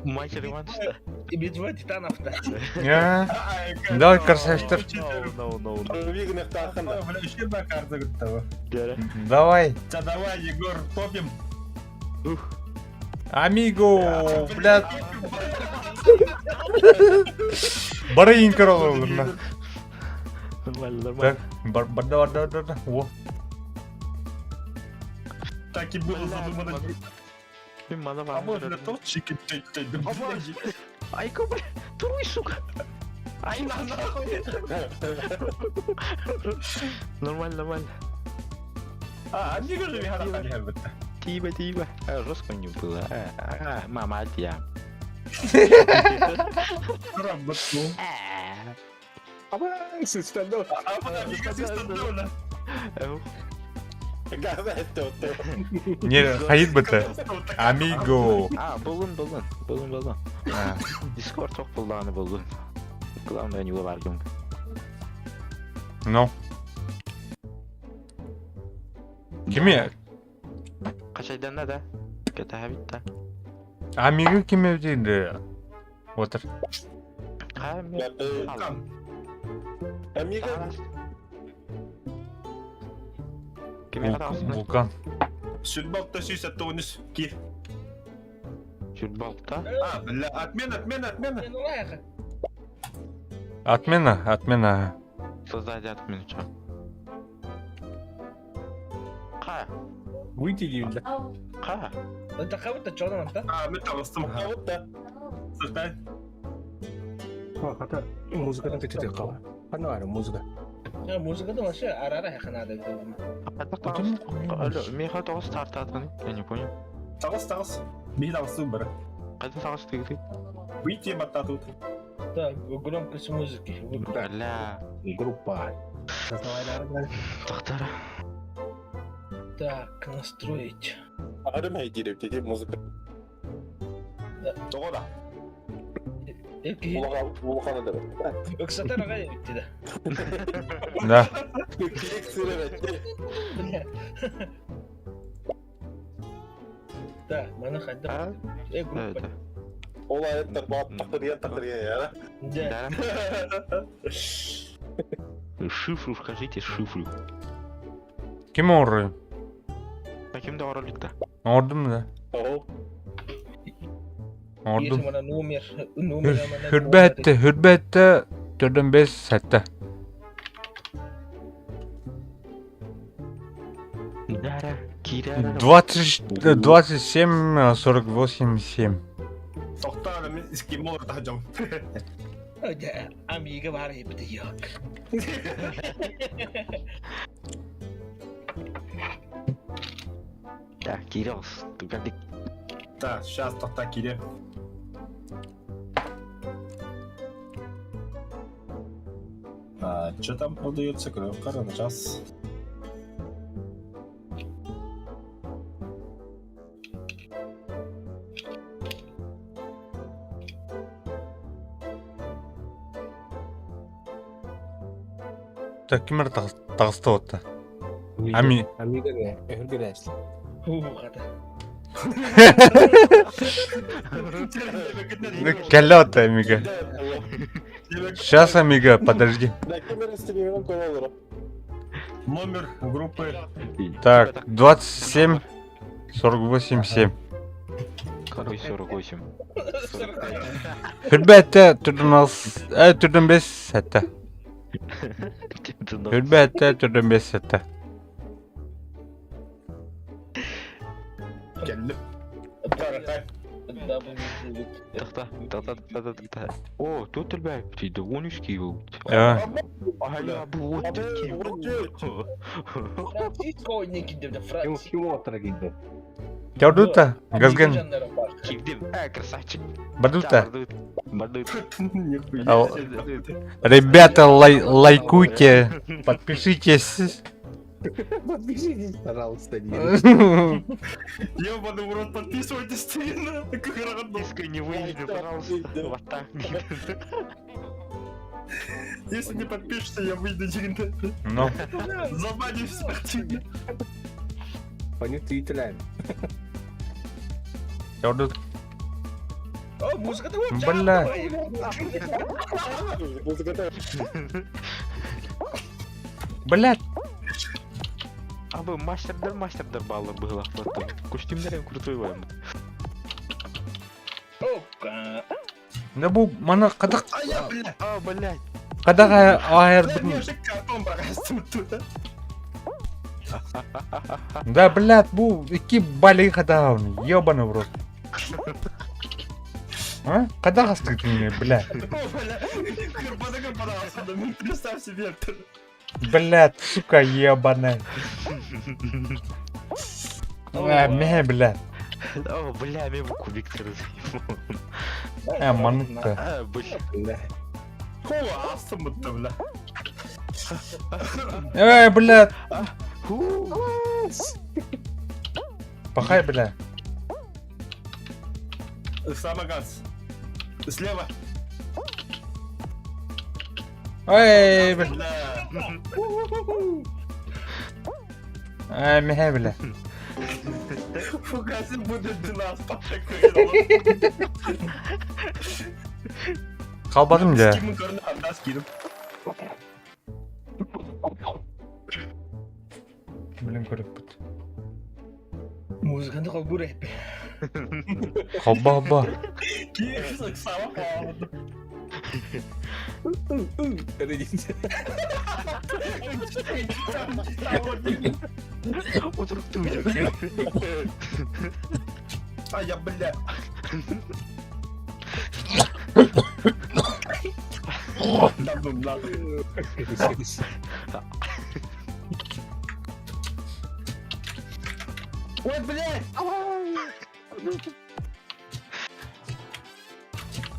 Матч реваншта. Битва титанов-то. Давай, красавчик. No. Вигнах тахана. Бля, еще одна карта готова. Давай. Давай, Егор, топим. Амиго, блядь. Барайын каралы olur lan. Нормально. Так, барда. О. Так и было задумано. Мен мана А можно тот чикать? Айка, бля, туруй, сука. Ай, нахуй. Нормально. А, Амиго же вигадал. Тиба. Жестко не было. Мама, я. Работу. Ama sistemde o. А, Амиго системно. Gazete etti. Не, hayır bıtı. Amigo. Bulun. Discord çok bulduğunu buldum. Kulağım ben yuva vardım. No. Kimi? Kaç aydan ne de? Kötü bitti. Amigo kim evdeydi? Otur. Ha, Там. Amiga. Kimi arasın? Vulkan. Судьба-то сюся тонус. Ки. Şurbalta. А, бля, отмена. Мен олайға. Отмена. Создать отмену. Ха. Выйти деймін. Ха. انت خابت تشونا انت Мен табыстым. Сыртай. Қата музыкадан кетеді қала. Қана ары музыка. музыка да вообще арара ханада Меха тоғыз тартатын. Я не понял. Тағыс. Би табыстым бір. Қайда тағыз тегді? Выйти баттатут. да громкость музыки Бля. Группа. Тақтара. так настроить Армия керек дейді музыка. Тоғыда. эки Улаханада бар. өксатар ага битти да Да. Керек сөйлемеді. да мана хадда А? группа Да. Ол аяттар тақырген яра. да Шифру скажите, шифру. Kim orayı? Kimde oralıkta? Ordum da. Оу. Ordum. mana номер mana Hürbette 4-5 sette. Дара, Кирара. 27 48 7. Тоқтар мен эскимо тахажам. да амига бар хепти yok Да, Кирос, ты гадик. Та, сейчас тоқта кире. Что там продается? Коробка, сейчас. Так kimler tağısta otta? Ами. Амига не. Өргелес. хата Кelle otta amiga. Сейчас amiga, подожди. Да, камера стримируем кололора. Номер группы. Так, 27 48 7. Какой 48? Hürbette 4-5 sette. Hürbette 4-5 sette. Geldim. Та. О, тут тебя птица, он ишкивал. Ja. А я был вот таким. Франциско ойнекиде да Франциско Ким отыра келді. Gördün de. Gazgan. Кивдим, красавчик. Бадута. Бадут. Нихуя. Ребята, лайкуйте. Подпишитесь. Подпишитесь, пожалуйста. Ёбаный в рот, подписывайтесь сильно. Диска не выйди, пожалуйста. Вот так. Если не подпишешься, я выйду сильно. Ну, Забанишь спортивно. Они твиттерляют. gördün. О, музыка да вот. Бля. Музыка. Блядь. Абы мастердар баллар было. Костюмдерин крутой воем. Опа. Ne bu bana kadak А, блядь. kadak ayar Да мне же картон барастым туда. Да, блядь, bu iki balığı kadar ёбаный в рот. А? Когда остыгнет, блядь? Кырбадыгын барасым да, мен представь себе. Блядь, сука, ёбаная. Мeh, блядь. О, бля, мне в кубик разъебал. Манука. А, бля. Хуа, астым бутты, бля. Блядь. Пахай, блядь. Самогаз. Слева. Ой, блядь. Бля. Мeh, блядь. Фугаси будет нас Kalmadım ya. Kimin karını andas girip. Блин, көріп бұд. Музыканы қабу рэп. Қалба. Киесік сава қалды. Oturup duyacak. А я, бля. Надум, надум. Ой, блядь!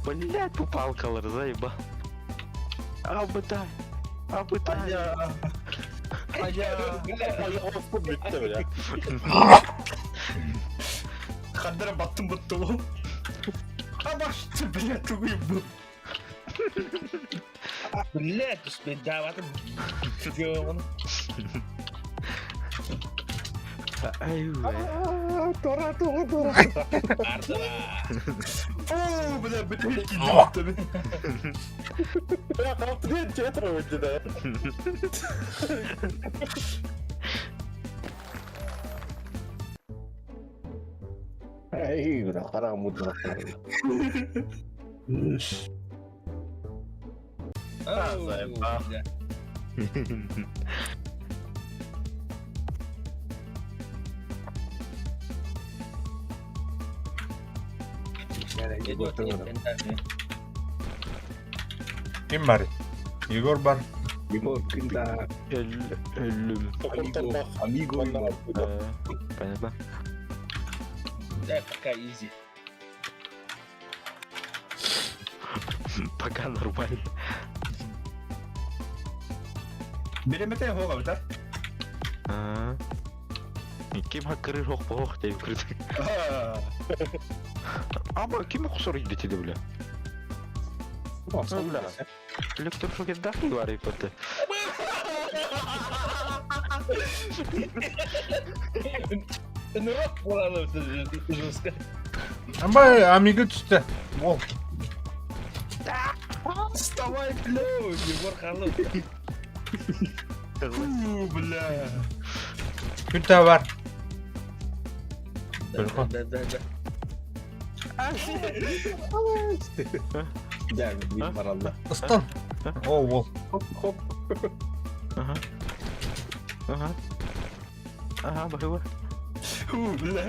Блять, попалкалар, заебал. Абытай. Абытай. Orospu bitti bile. Kadere battım bıttı bu. Ama işte bile tukuyum bu. Блядь, успеть, да, вот он. Ай, Тора. Артера. Oo, bile bütün ikinci battı. Ya kalktı diye tiyatro öldü de. Ай, бля, хара мудро. заебал. Бля. Yani Вот готово. ментальный. Kim var? Igor var. Егор, когда Ölüm. Kurtarmak. Amigo var. Понятно? Да, пока изи. Пока нормально. Biri mi de hoga biter? Kim hakkırır hoq boq deyip kırdı. Ama kim kusur iddeti bile? Nossa, Bля. Elektroşok dahi var ipatı. Ну, рот половый, жестко. Ama amigo çıktı. Wow. Вставай, бля. Ну, Егор Харлов. Фу, бля. Günte var. Да, Только. да. да, bir maralda. Istan. Oh wow. Hop hop. Aha. Aha. Aha bakıyor. Фу, бля.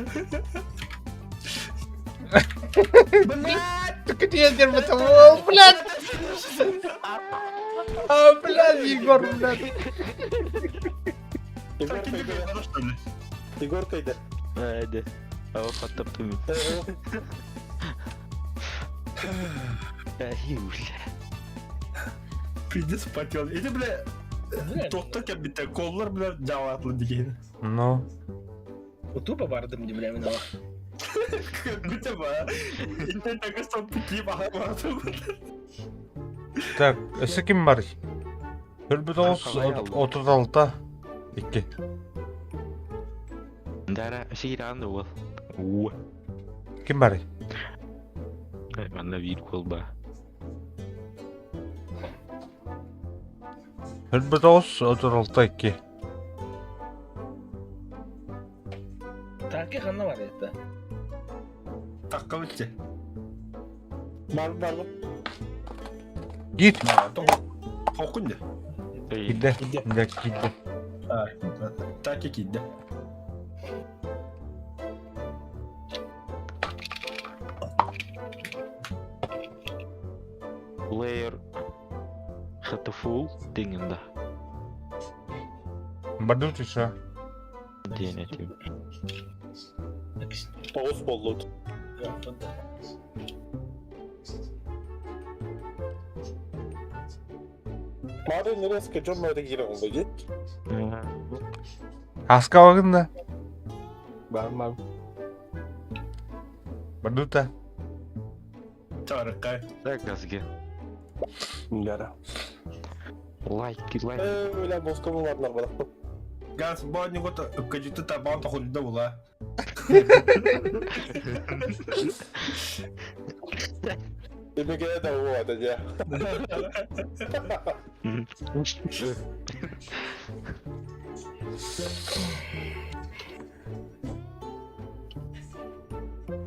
Блядь, только не дерьмо-то. О, блядь. А, блядь, Егор, блядь. Igor Так и не kaydı. было, что ли? Igor kaydı. Hadi. Hava patlattım. Аюш. Пиздец потел. Эти, бля, тоқтық кен бітті. Коллар, бля, жауаплы деген. Ну. Тупо бардым не бля минала. Бітті ба. Инде тәкі соң піки баға барды. Так, ісі kim var? 1936'da 2. Дара сиран ол. Уу. Kim var? Банда вир колба. 1936'da 2. Так и хана var это. Таққа бітті. Var mı? Git. Тоқын де. Gide. Gide. Так и кидді. Player хатфул дегенде. Badut еще. Денетим. Oğuz bolluk. Mari nereye sıkacağım öyle girin oldu git. Haska bakın da. Бармам. Badut'a. Тарыққа. Так газге. Яра. Лайк. Öyle bozkırmı varlar bana. Газ, бо негото кажете табан тоқында бола. Demek de o vardı ya.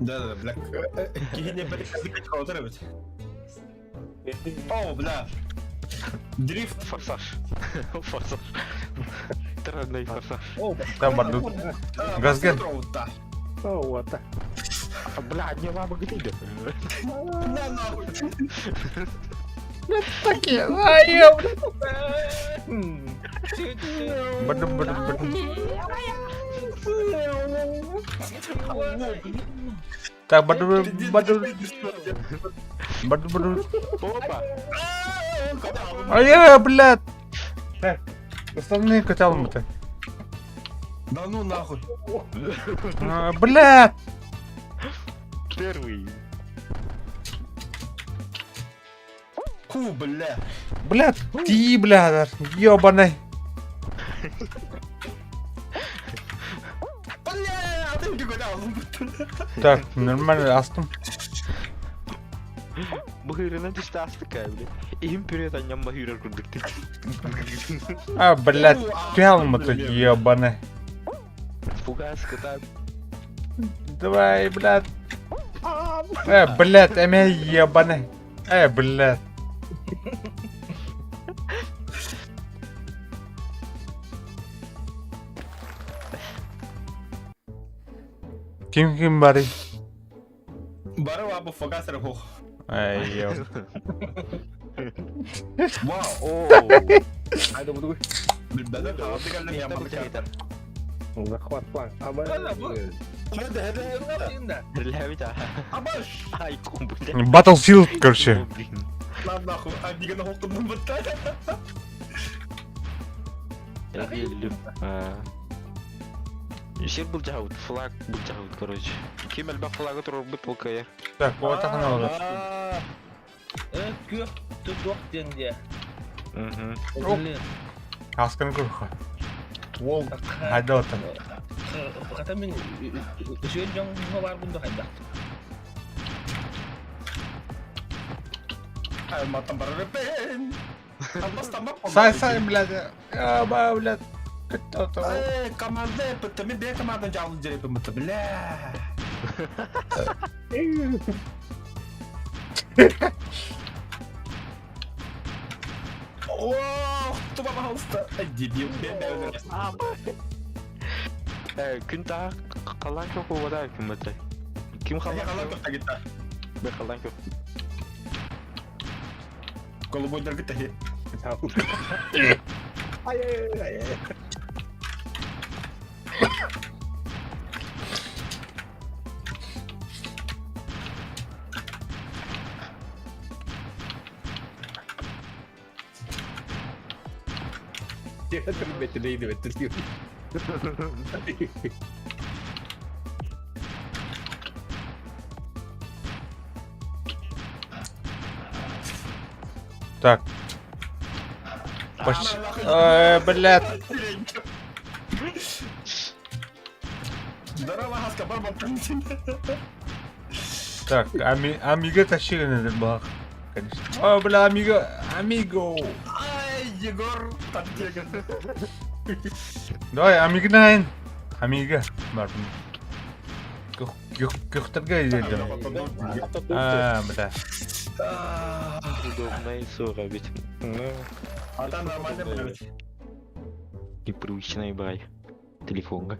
Да, бля. Кейіне бір кәзі кәчі қалдыр әбет. О, бля. Дрифт. Форсаж. Форсаж. Тройной форсаж. О, Там бардут. Газген. Роута. О, вот так. Бля, не лама где? На нахуй. Такие, ай, чуть-чуть. бадум. Так, бадум. Опа! Ай, блядь. Так, остальные каталмы-то. Да ну нахуй. Блядь. Первый. Ку, бля. Блядь, ты, блядь, ёбаный. Бля, ты не гадал. Так, нормально, астым. Махирына düştü astık abi. İmperiyadan yan mahirer kurduk. А, блядь, каталмы-то ёбаный. Фугаска там. Давай, блядь. Блядь, эмя ебаный. Блядь. Ким бари? Бару абу фогасер хох. Ай, ё. Вау. Oo. Hadi budur. Bilmeden kaldı geldim yapmadık ya. Захват план. Ama Hadi hadi. Şimdi. Дрелявить, а. Абаш. Ай, кумбу. Battlefield, короче. Lan nahul. Hadi gene hokudum bıtta. Я гелю. Жер был жаут, флаг был жаут, короче. Кемел ба флага турып бутылка я. Так, вот так оно уже. Gök tutuk denge. Мгм. Блин. Аскан курха. Ол, хайда отыр. Kata menüşüyen joңго бар бунда хайда. Ay matan bara repen. Tambah tambah. Сай, блядь. Блядь. Кто-то. Команда пытта мен бе команда жалын жереп мыты бля. О, туба бауста. Дебил ben de öyle. Күн таа калан көп болбода киммете. Ким Hadi калан kalan көп? köfte gitti. Мен калан көп. Kolu boyunca gitti. ay ay ay. Dia betul. Так. Почти. Блядь. Здорово, Хаска, барбан. Так, Амиго тащили на этот блок. Конечно. Бля, Амиго. Ay, Егор, там теган. Давай, Амигнайн. Амиго. Бар. Көктөргө издедим. Бля. Удобная ссора ведь. А там нормально, блядь. Непривычный бай. Телефонга.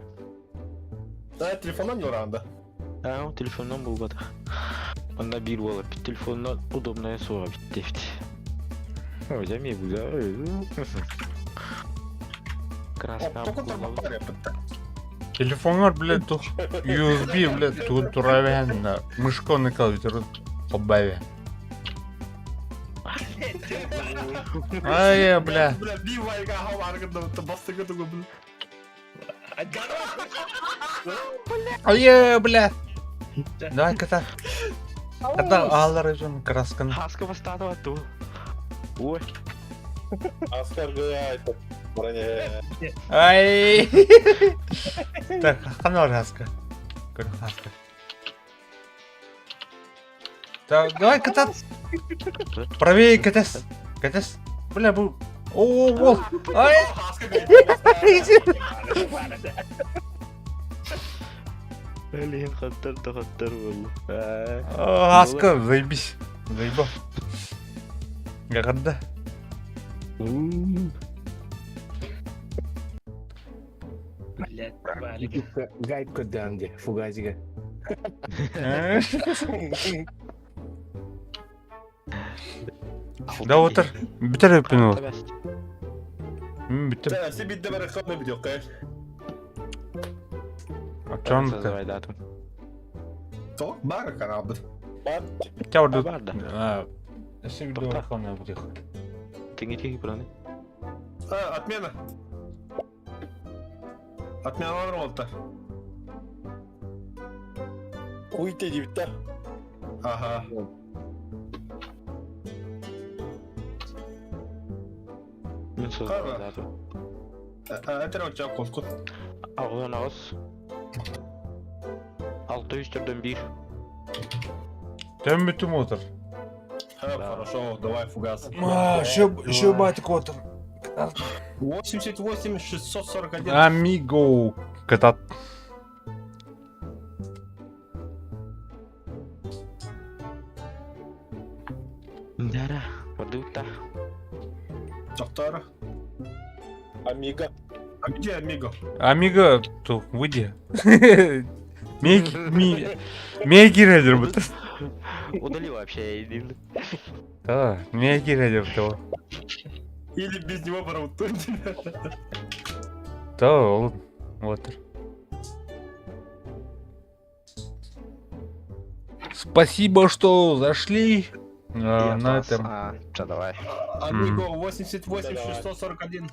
Да, телефонdan mı oranda? Telefondan bulmadı. Onda bir olup telefondan удобная ссора bitti. Hocam iyi bu da. Краска. Только там паря пытта. Телефонlar, блядь, тут USB, блядь, тут туравен на мышконы клавиатуру побаве. Ай, бля. Бля, bir vayga hava arkada bastı götü göbül. Ай, бля. Давай, кота. Кота алар үшін красканы. Хаска бастады ату. Ой. Asker göğe ait. Bana Ай. Так, қана раска. Көр хаска. Так, давай, кота. Правее, котас. Котас. Бля, бұл. Ол. Ай. Блин, хаттар болу. Хаска, заебись. Заебал. Гагадда. Блядь, Валик. Гайд коданге, фугазига. Да отыр. Бітір өппен ол. Бітір. Та, себе давай рахатны видео, конечно. Ақчаны ка. Айдатым. То, бары корабль. Тя орды. Бар да. Әсі видео раханы видео. Теңге бураны. Отмена. Отмена работа. Уйти дейбит да. Ага. Мен сол Қара. айдатым. Это у тебя кошку. Аудан ауыз. 600 түрден 1. Тәм бітім отыр. Хорошо, давай фугас. Шо батик отыр. 88 641. Амиго. Катат. Дара. Продукта. Доктора. Амиго. А где Амиго? Амиго, то выйди. Меги рейдер бұты. Удали вообще, я иди. Да, меги рейдер то. Или без него работать? Да, ол отыр. Спасибо, что зашли. На этом. Чё, давай. Амиго 88 641.